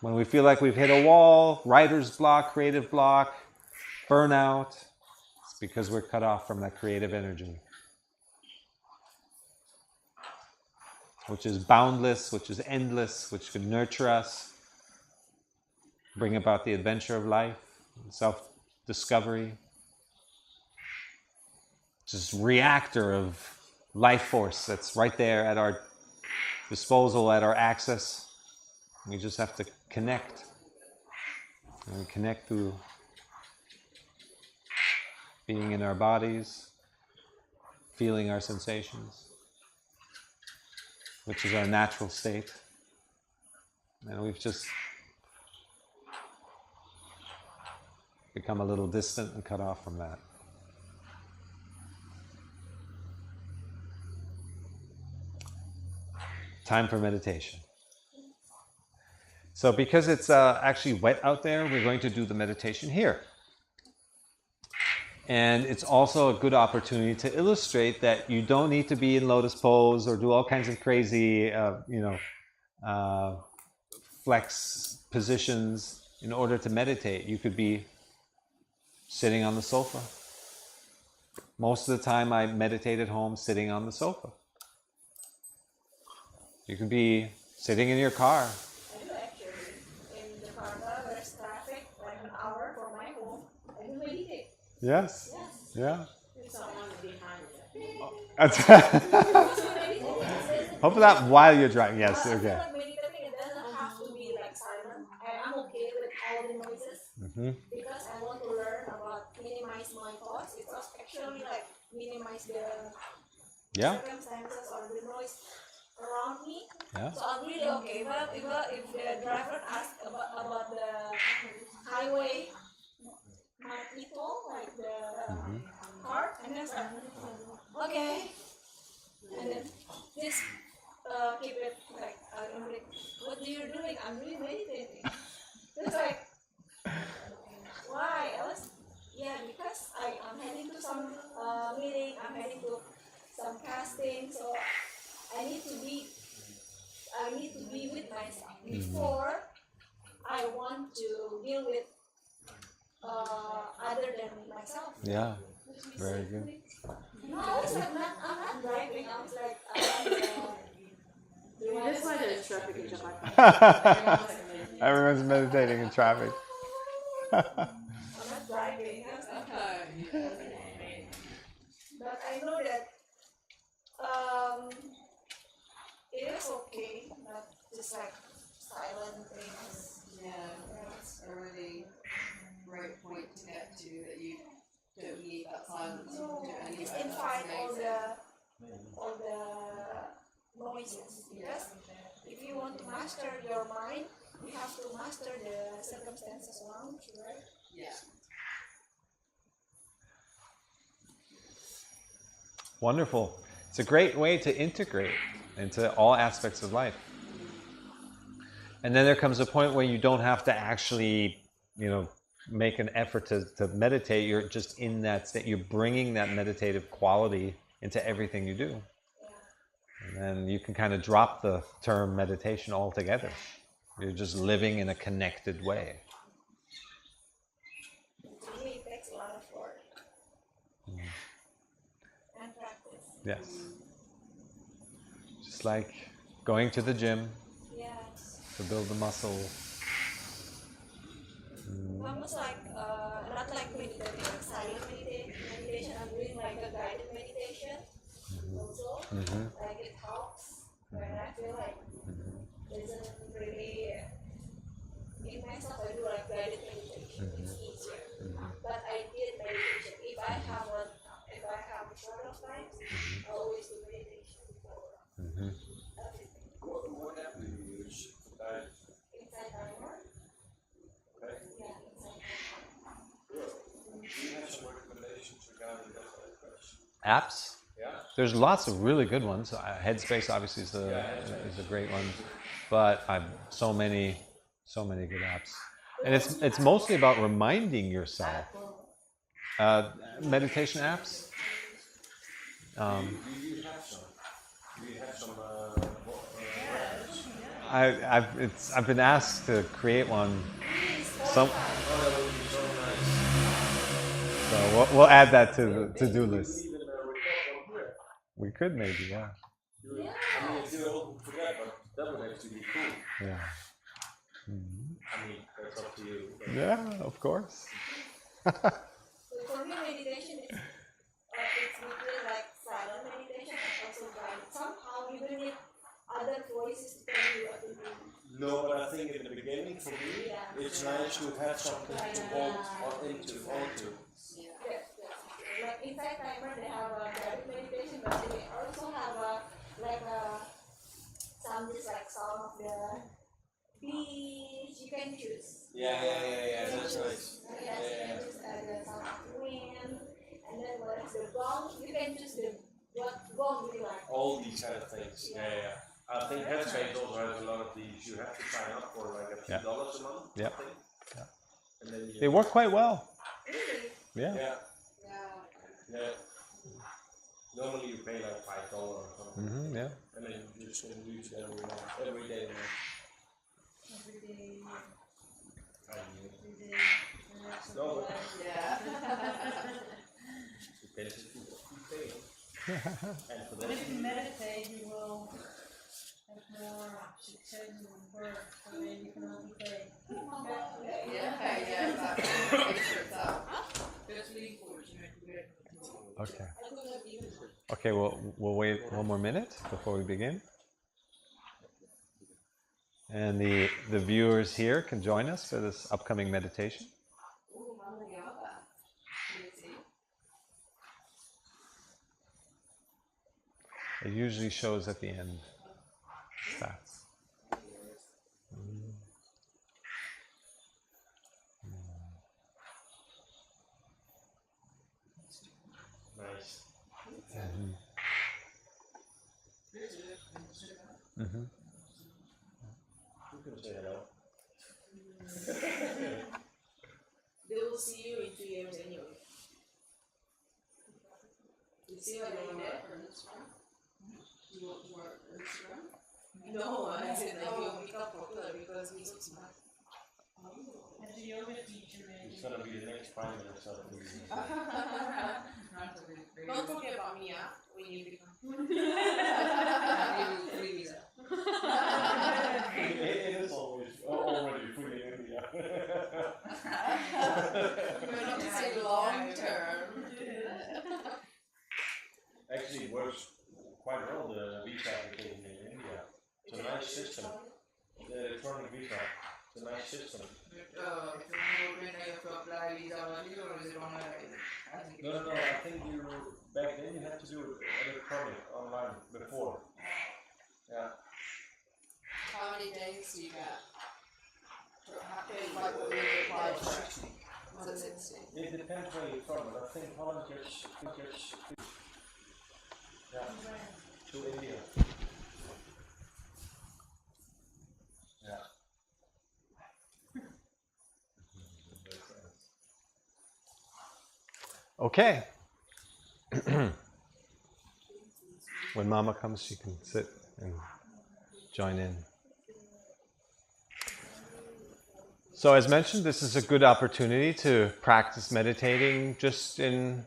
when we feel like we've hit a wall, writer's block, creative block, burnout, it's because we're cut off from that creative energy, which is boundless, which is endless, which can nurture us, bring about the adventure of life, self-discovery. Just reactor of life force that's right there at our disposal, at our access. We just have to connect. And we connect through being in our bodies, feeling our sensations, which is our natural state. And we've just become a little distant and cut off from that. Time for meditation. So because it's actually wet out there, we're going to do the meditation here. And it's also a good opportunity to illustrate that you don't need to be in lotus pose or do all kinds of crazy, flex positions in order to meditate. You could be sitting on the sofa. Most of the time I meditate at home sitting on the sofa. You could be sitting in your car. I do actually. In Jakarta, there's traffic, like an hour from my home. I do meditate. Yes. Yes. Yeah. There's someone behind me. Hope that while you're driving. Yes. I feel Okay. like meditating, it doesn't have to be like silent. And I'm okay with all the noises because I want to learn about minimize my thoughts. It's actually like minimize the circumstances or the noise around me. Yeah. So I'm really okay. But if the driver asks about the highway people, like the car, and then like, okay, and then just keep it like, I'm like, what are you doing? I'm really meditating. It's like, why? Because I'm heading to some meeting, I'm heading to some casting, so I need to be with myself before I want to deal with other than myself. Yeah. Very good. No, I was like, I'm not driving. I was like, That's why there's traffic in Jakarta. Everyone's meditating in traffic. I'm not driving. I was like, but I know that it is okay, not just like silent things. Yeah, that's a really great point to get to, that you don't need that silence. You No, can do it anyway. it's That's inside amazing. all the noises. Because if you want to master your mind, you have to master the circumstances around you, right? Yeah. Wonderful. It's a great way to integrate into all aspects of life. And then there comes a point where you don't have to actually, make an effort to meditate. You're just in that state. You're bringing that meditative quality into everything you do. And then you can kind of drop the term meditation altogether. You're just living in a connected way. It really takes a lot of work and practice. Yes. It's like going to the gym Yes. to build the muscle. Almost like, not like meditation, like silent meditation. I'm doing like a guided meditation also. Like it helps when I feel like doesn't really, in myself I do like guided meditation. It's easier. But I did meditation. If I have a short of time, I always do meditation before. What app do you use for that? Inside timer. Okay. Yeah, inside timer. Do you have some recommendations regarding that question? Apps? Yeah. There's lots of really good ones. Headspace obviously is a great one, but I've so many good apps, and it's mostly about reminding yourself. Meditation apps. Do you have some? Do you have some? I've been asked to create one. So we'll add that to the to-do list. Even record one here. We could maybe, yeah. I mean, if you're open for that, but that would actually be cool. Yeah. I mean, that's up to you. But Yeah, of course. So for me, meditation is it's between like silent meditation and also guided. Somehow you don't need other voices to tell you what to do. no, but I think in the beginning, for me, it's nice to have something to hold onto. Yes. Like inside timer, they have a guided meditation, but they also have some just like sound of the beach. You can choose. Yeah, that's nice. Yes, you can choose the sound of the wind, and then what is the gong? You can choose what gong you like. All these kind of things. Yeah. I think Headspace also has a lot of these. You have to sign up for like a few dollars a month. Yep. I think. Yeah. And then you They work quite well. Really? Yeah. Yeah. Normally you pay like $5 or something. Yeah. And then you just can use it every day. Every day. No, but Yeah. depends if you pay. And for But that, if you meditate, you will have more success in work, so then you can only pay. Yeah, exactly. Make sure it's up. That's really fortunate to get. Okay. Okay, we'll wait one more minute before we begin. And the viewers here can join us for this upcoming meditation. Ooh, Mama Yoga. Can you see? It usually shows at the end stats. nice. You can say hello. They will see you in 2 years anyway. You see what I mean there? You want to work on Instagram? No, I said like you'll become popular because we look smart. As a yoga teacher, It's gonna be the next prime minister. Don't talk about me, when you become. It is always already free in India. We're not to say long term. Actually, it works quite well, the visa application in India. It's a nice system. The electronic visa. It's a nice system. if you have to apply visa only, or is it online? No, I think back then you had to do it electronic, online, before. Yeah. How many days do you get? Like what we applied for? Was it 60? It depends where you're from, but I think Holland gets to India. Yeah. Okay. When Mama comes, she can sit and join in. So as mentioned, this is a good opportunity to practice meditating just in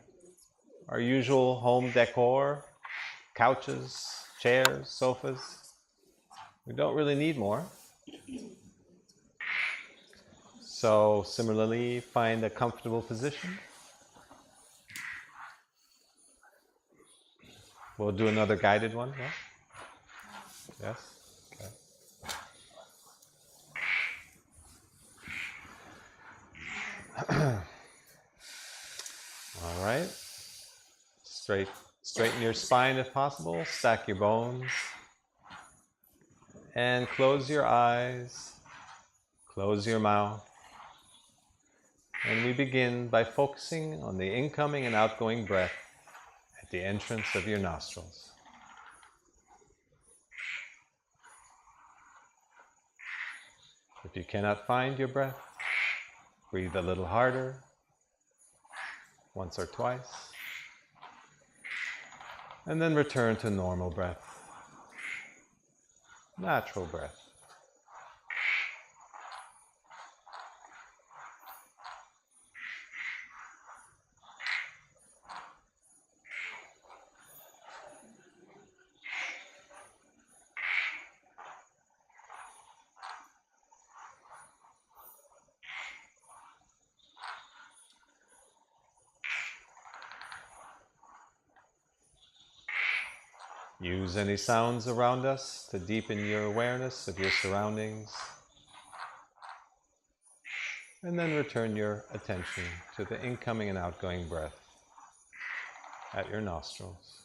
our usual home decor, couches, chairs, sofas. We don't really need more. So similarly, find a comfortable position. We'll do another guided one. Yeah? Yes? Okay. All right. Straighten your spine if possible. Stack your bones. And close your eyes. Close your mouth. And we begin by focusing on the incoming and outgoing breath at the entrance of your nostrils. If you cannot find your breath, breathe a little harder, once or twice, and then return to normal breath, natural breath. Use any sounds around us to deepen your awareness of your surroundings. And then return your attention to the incoming and outgoing breath at your nostrils.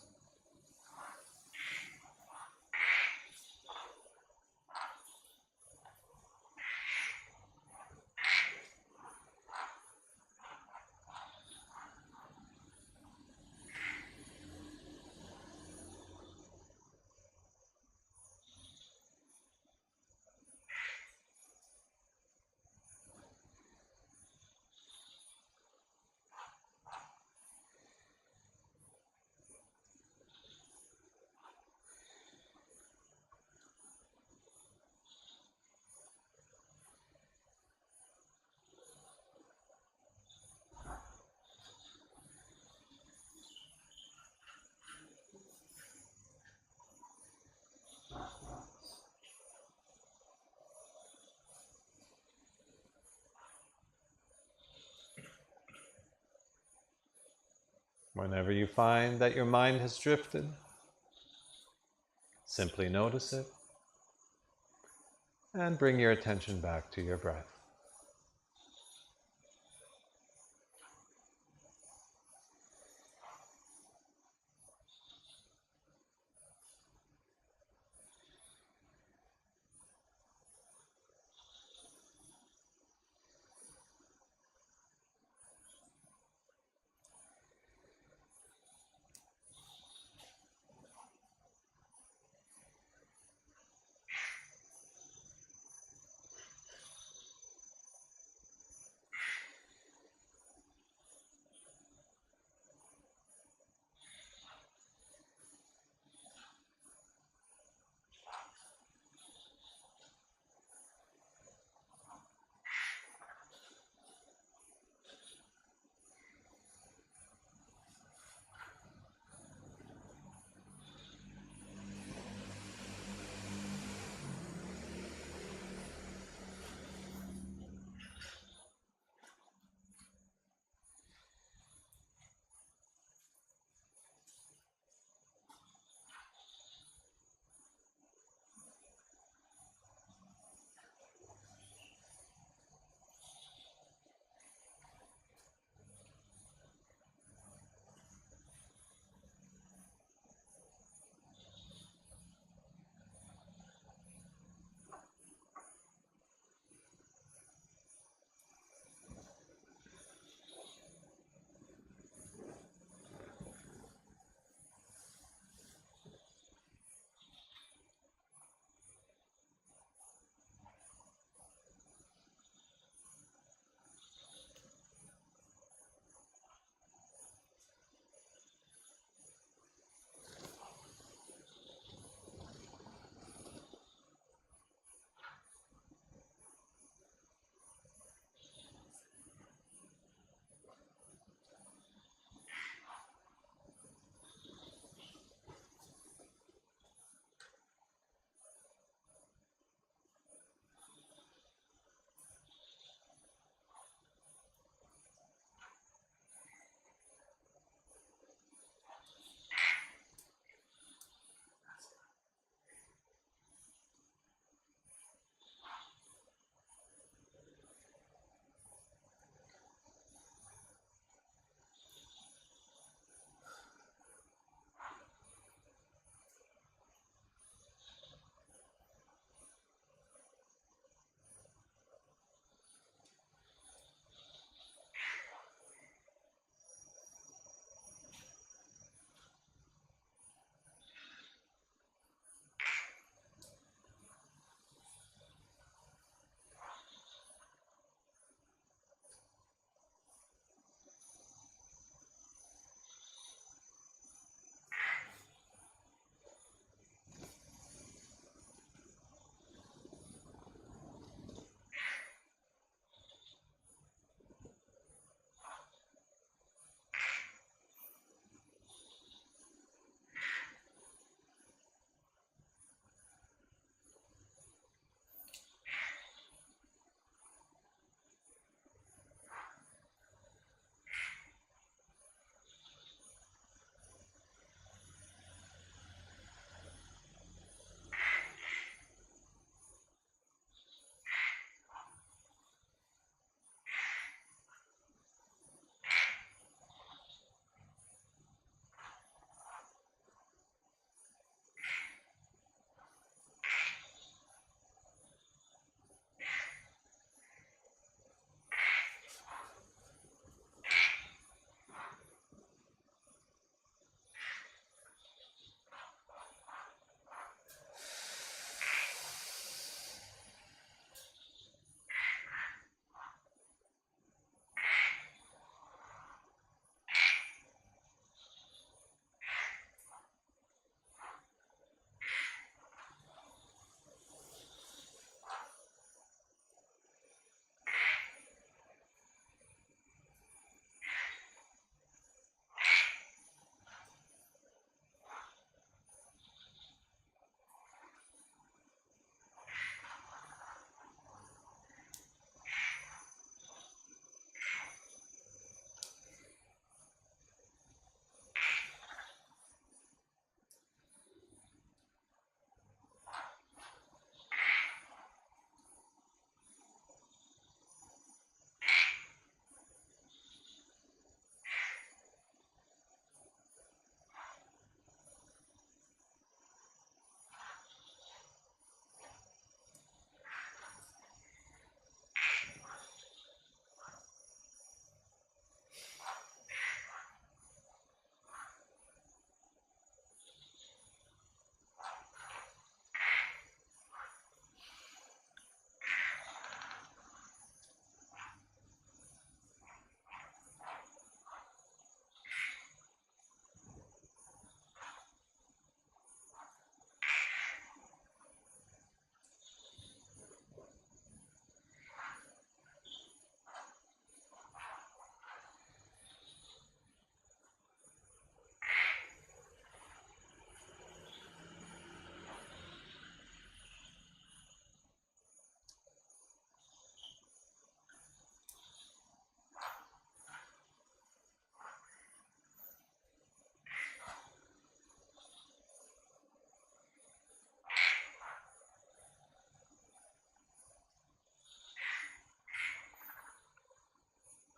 Whenever you find that your mind has drifted, simply notice it and bring your attention back to your breath.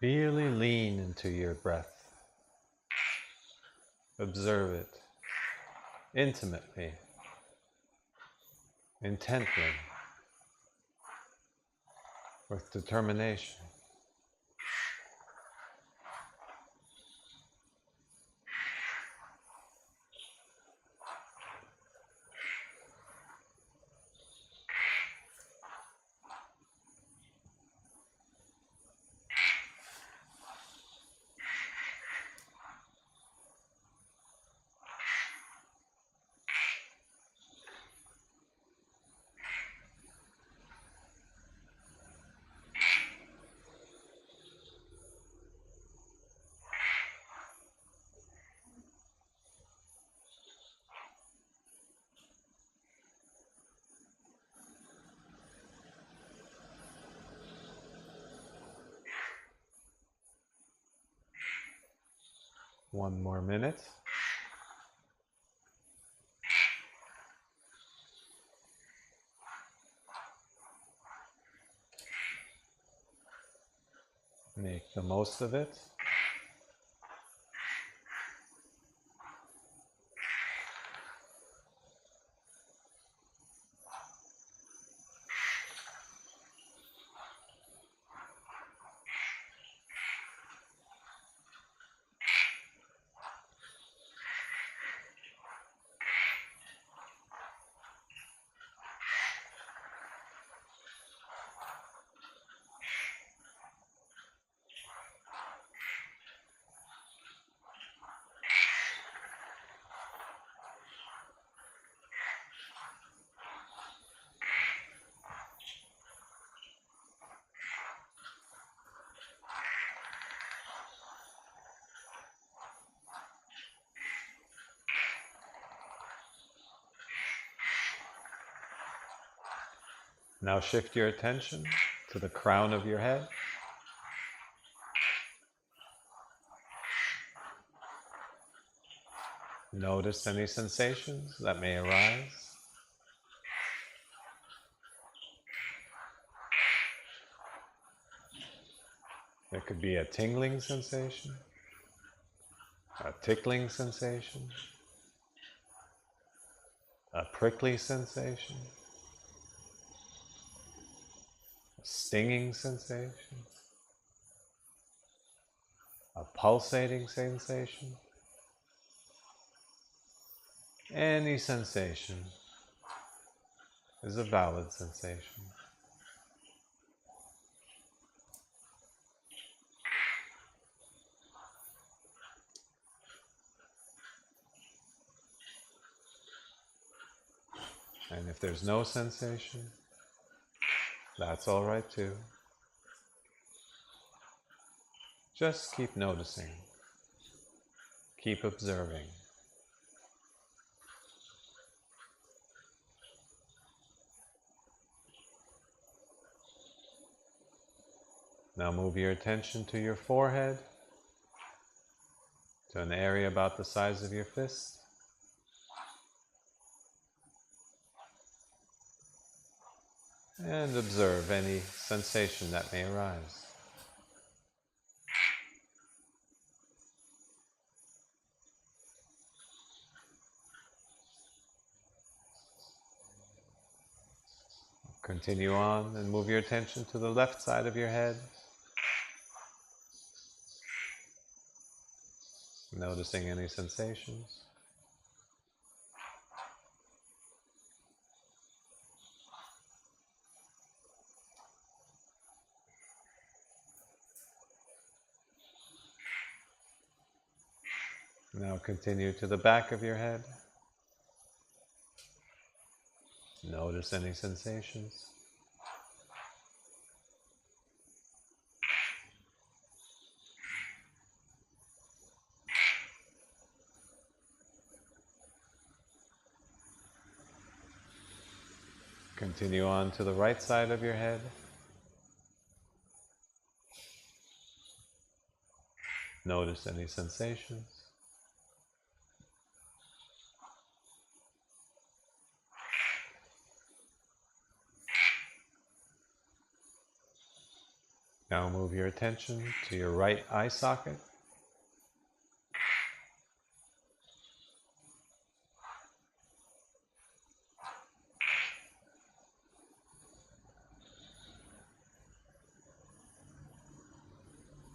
Really lean into your breath. Observe it intimately, intently, with determination. One more minute. Make the most of it. Now shift your attention to the crown of your head. Notice any sensations that may arise. There could be a tingling sensation, a tickling sensation, a prickly sensation, a stinging sensation, a pulsating sensation. Any sensation is a valid sensation. And if there's no sensation, that's all right too. Just keep noticing, keep observing. Now move your attention to your forehead, to an area about the size of your fist. And observe any sensation that may arise. Continue on and move your attention to the left side of your head. Noticing any sensations. Now continue to the back of your head. Notice any sensations. Continue on to the right side of your head. Notice any sensations. Now move your attention to your right eye socket.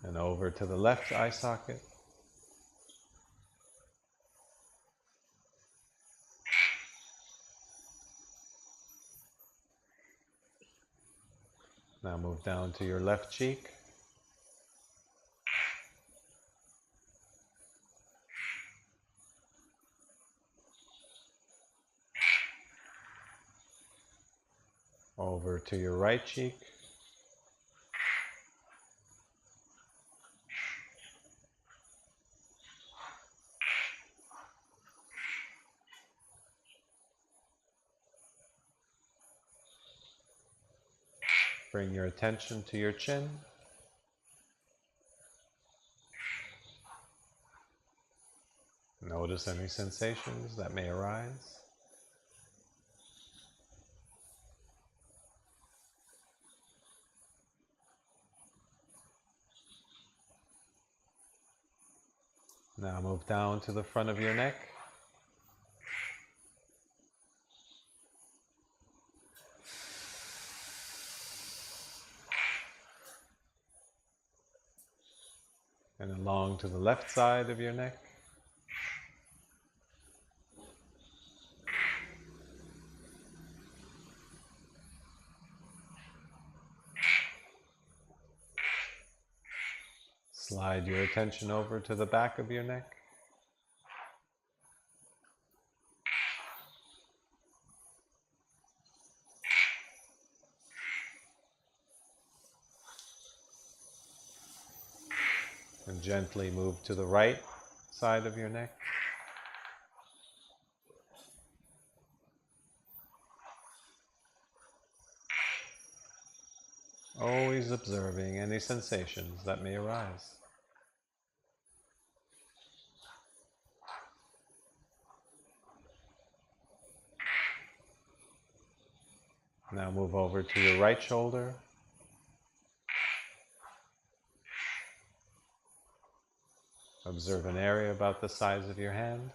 And over to the left eye socket. Now move down to your left cheek. Over to your right cheek. Bring your attention to your chin. Notice any sensations that may arise. Now move down to the front of your neck. And along to the left side of your neck. Slide your attention over to the back of your neck. And gently move to the right side of your neck. Always observing any sensations that may arise. Now move over to your right shoulder. Observe an area about the size of your hand.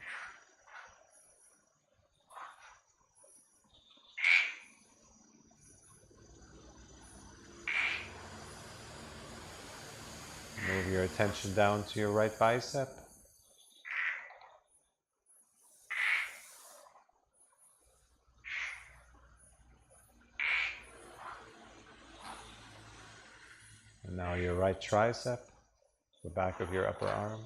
Move your attention down to your right bicep. And now your right tricep, the back of your upper arm.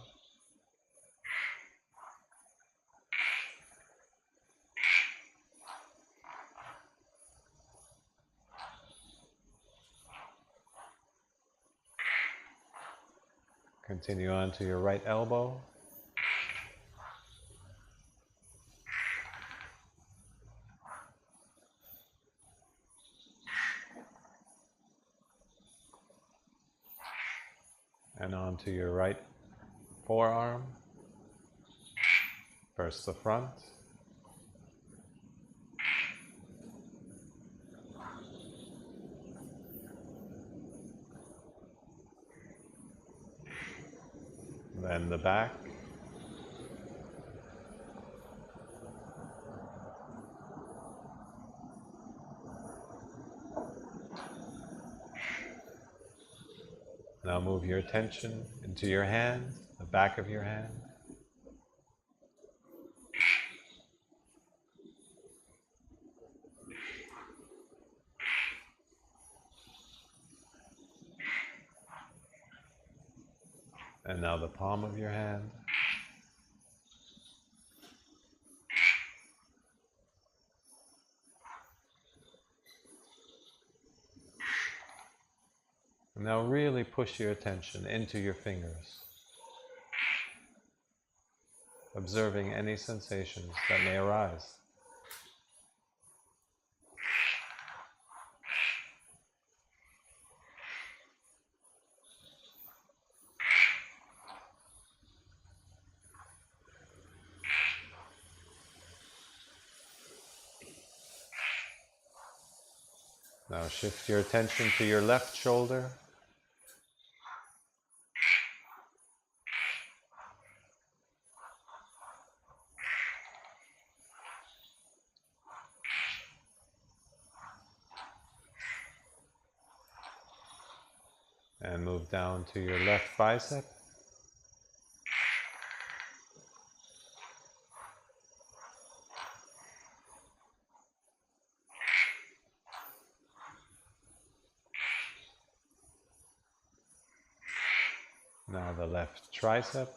Continue on to your right elbow. And on to your right forearm. First the front. Then the back. Now move your attention into your hand, the back of your hand. And now the palm of your hand. Now really push your attention into your fingers, observing any sensations that may arise. Now shift your attention to your left shoulder. And move down to your left bicep. Now the left tricep.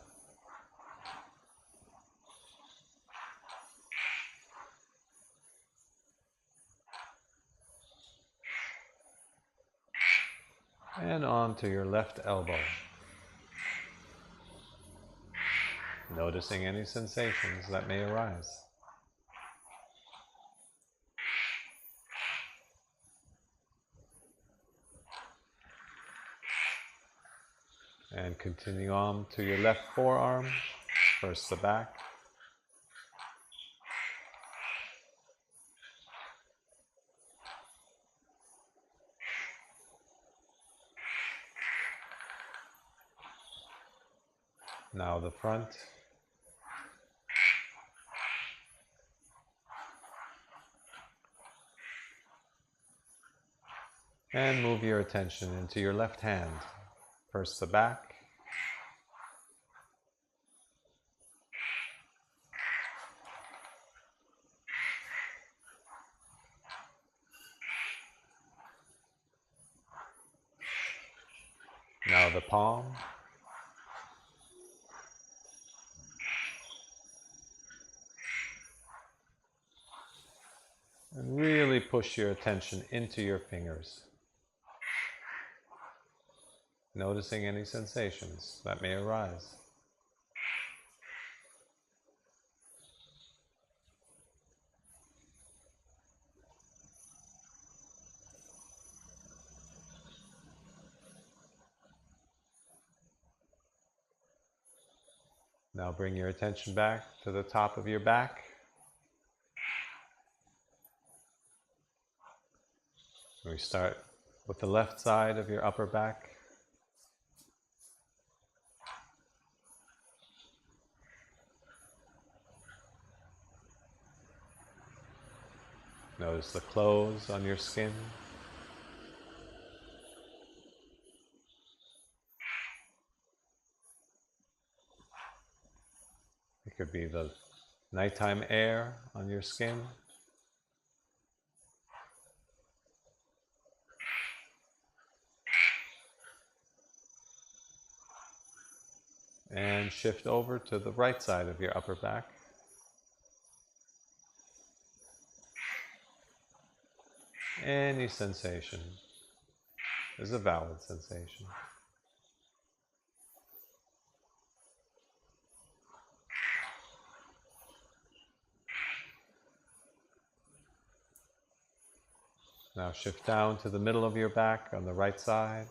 And on to your left elbow. Noticing any sensations that may arise. And continue on to your left forearm, first the back. Now the front. And move your attention into your left hand. First the back. Now the palm. And really push your attention into your fingers. Noticing any sensations that may arise. Now bring your attention back to the top of your back. We start with the left side of your upper back. Notice the clothes on your skin. It could be the nighttime air on your skin. And shift over to the right side of your upper back. Any sensation is a valid sensation. Now shift down to the middle of your back on the right side.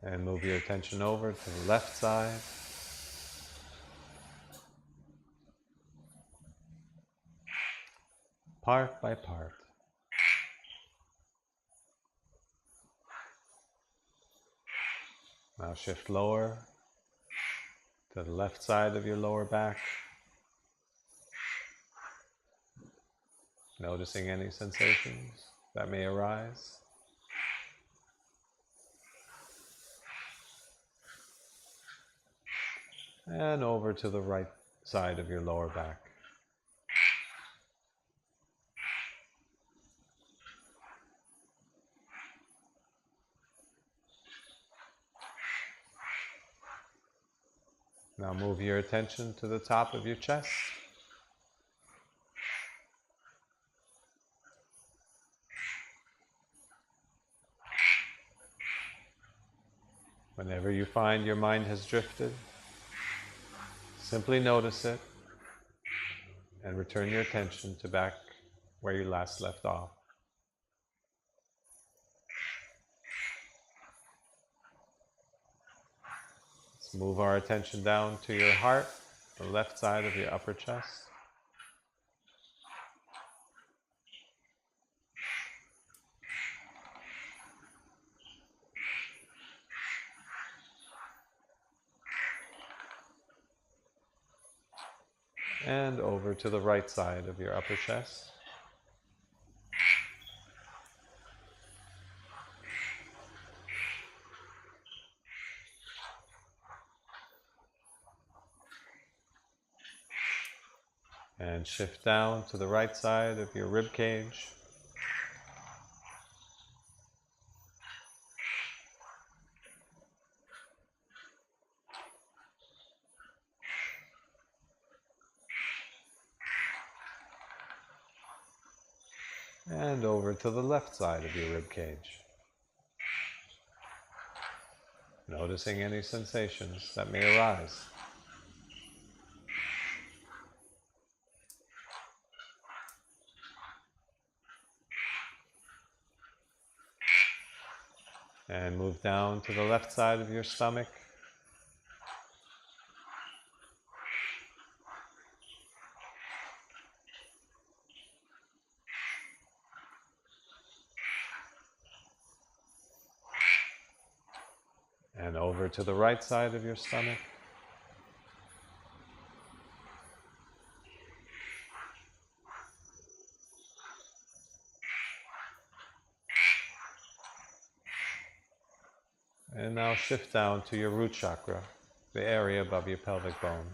And move your attention over to the left side. Part by part. Now shift lower to the left side of your lower back. Noticing any sensations that may arise. And over to the right side of your lower back. Now move your attention to the top of your chest. Whenever you find your mind has drifted, simply notice it and return your attention to back where you last left off. Let's move our attention down to your heart, the left side of your upper chest. And over to the right side of your upper chest. And shift down to the right side of your rib cage. And over to the left side of your rib cage. Noticing any sensations that may arise. And move down to the left side of your stomach. And over to the right side of your stomach. And now shift down to your root chakra, the area above your pelvic bone.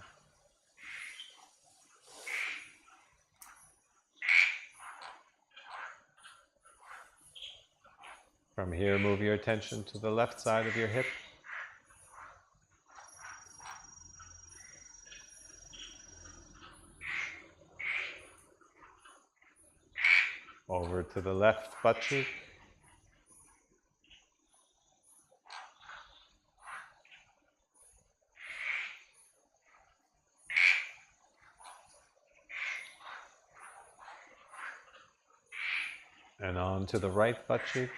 From here, move your attention to the left side of your hip. Over to the left butt cheek. And on to the right butt cheek.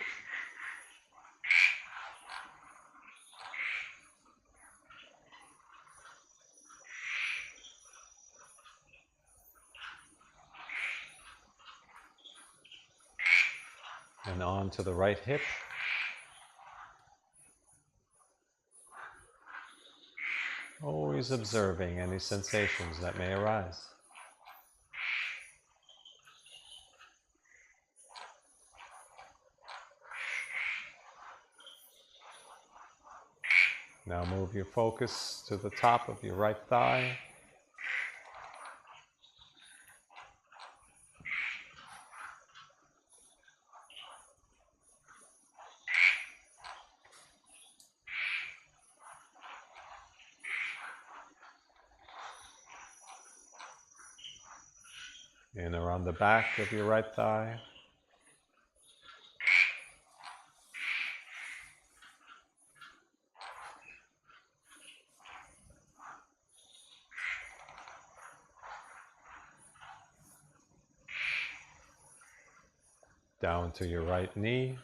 And on to the right hip. Always observing any sensations that may arise. Now move your focus to the top of your right thigh. And around the back of your right thigh. Down to your right knee.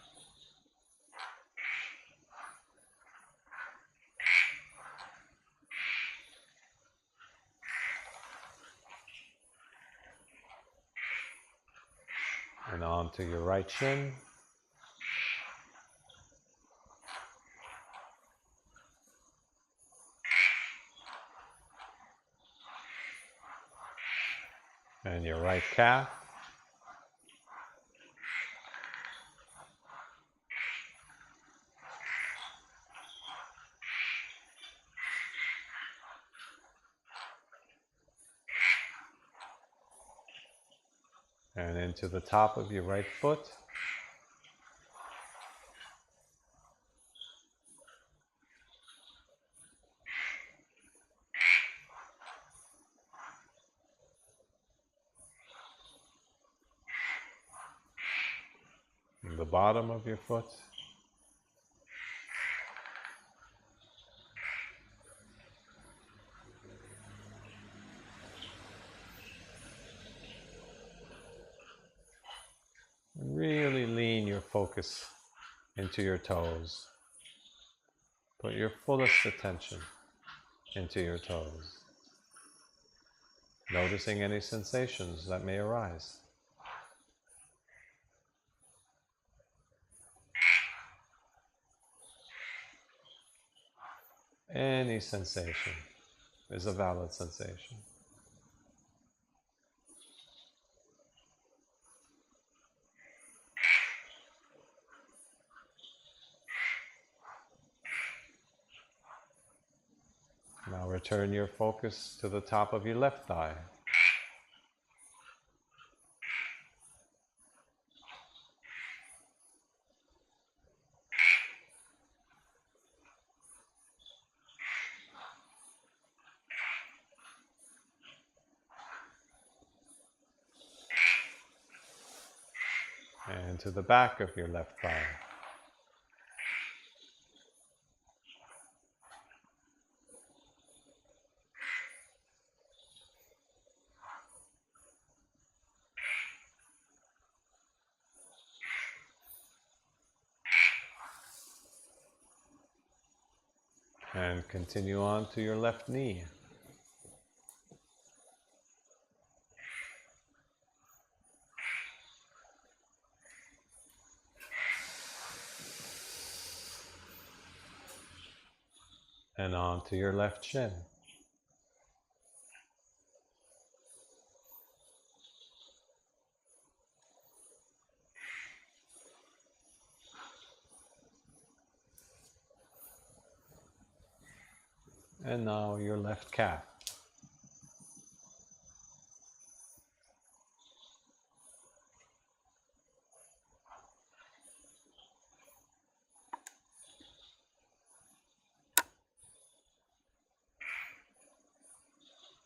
And on to your right shin. And your right calf. And into the top of your right foot. And the bottom of your foot. Really lean your focus into your toes. Put your fullest attention into your toes. Noticing any sensations that may arise. Any sensation is a valid sensation. return your focus to the top of your left thigh. And to the back of your left thigh. And continue on to your left knee. And on to your left shin. And now your left calf.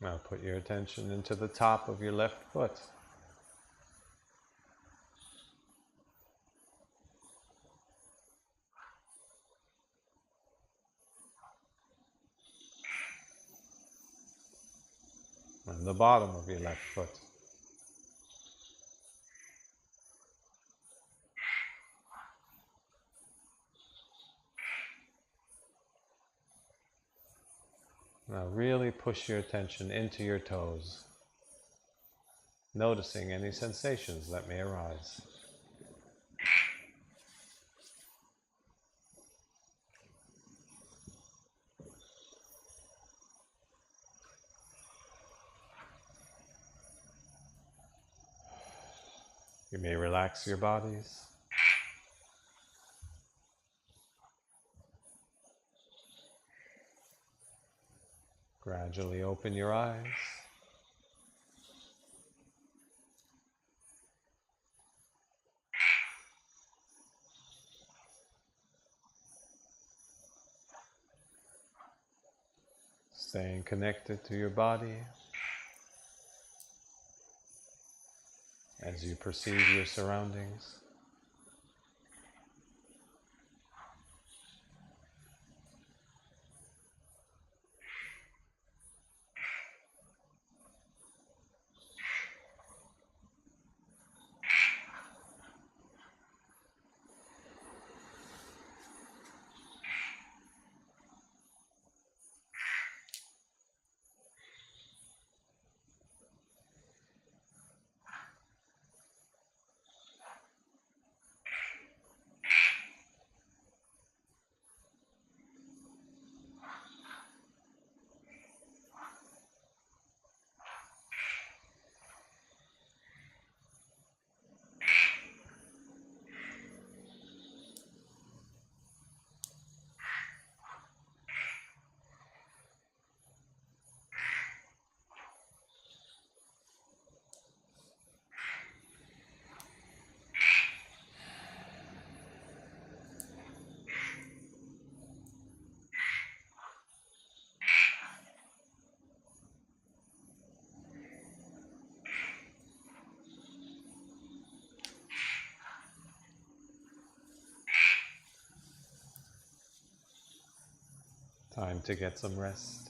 Now put your attention into the top of your left foot. And the bottom of your left foot. Now really push your attention into your toes, noticing any sensations that may arise. You may relax your bodies. Gradually open your eyes. Staying connected to your body as you perceive your surroundings. Time to get some rest.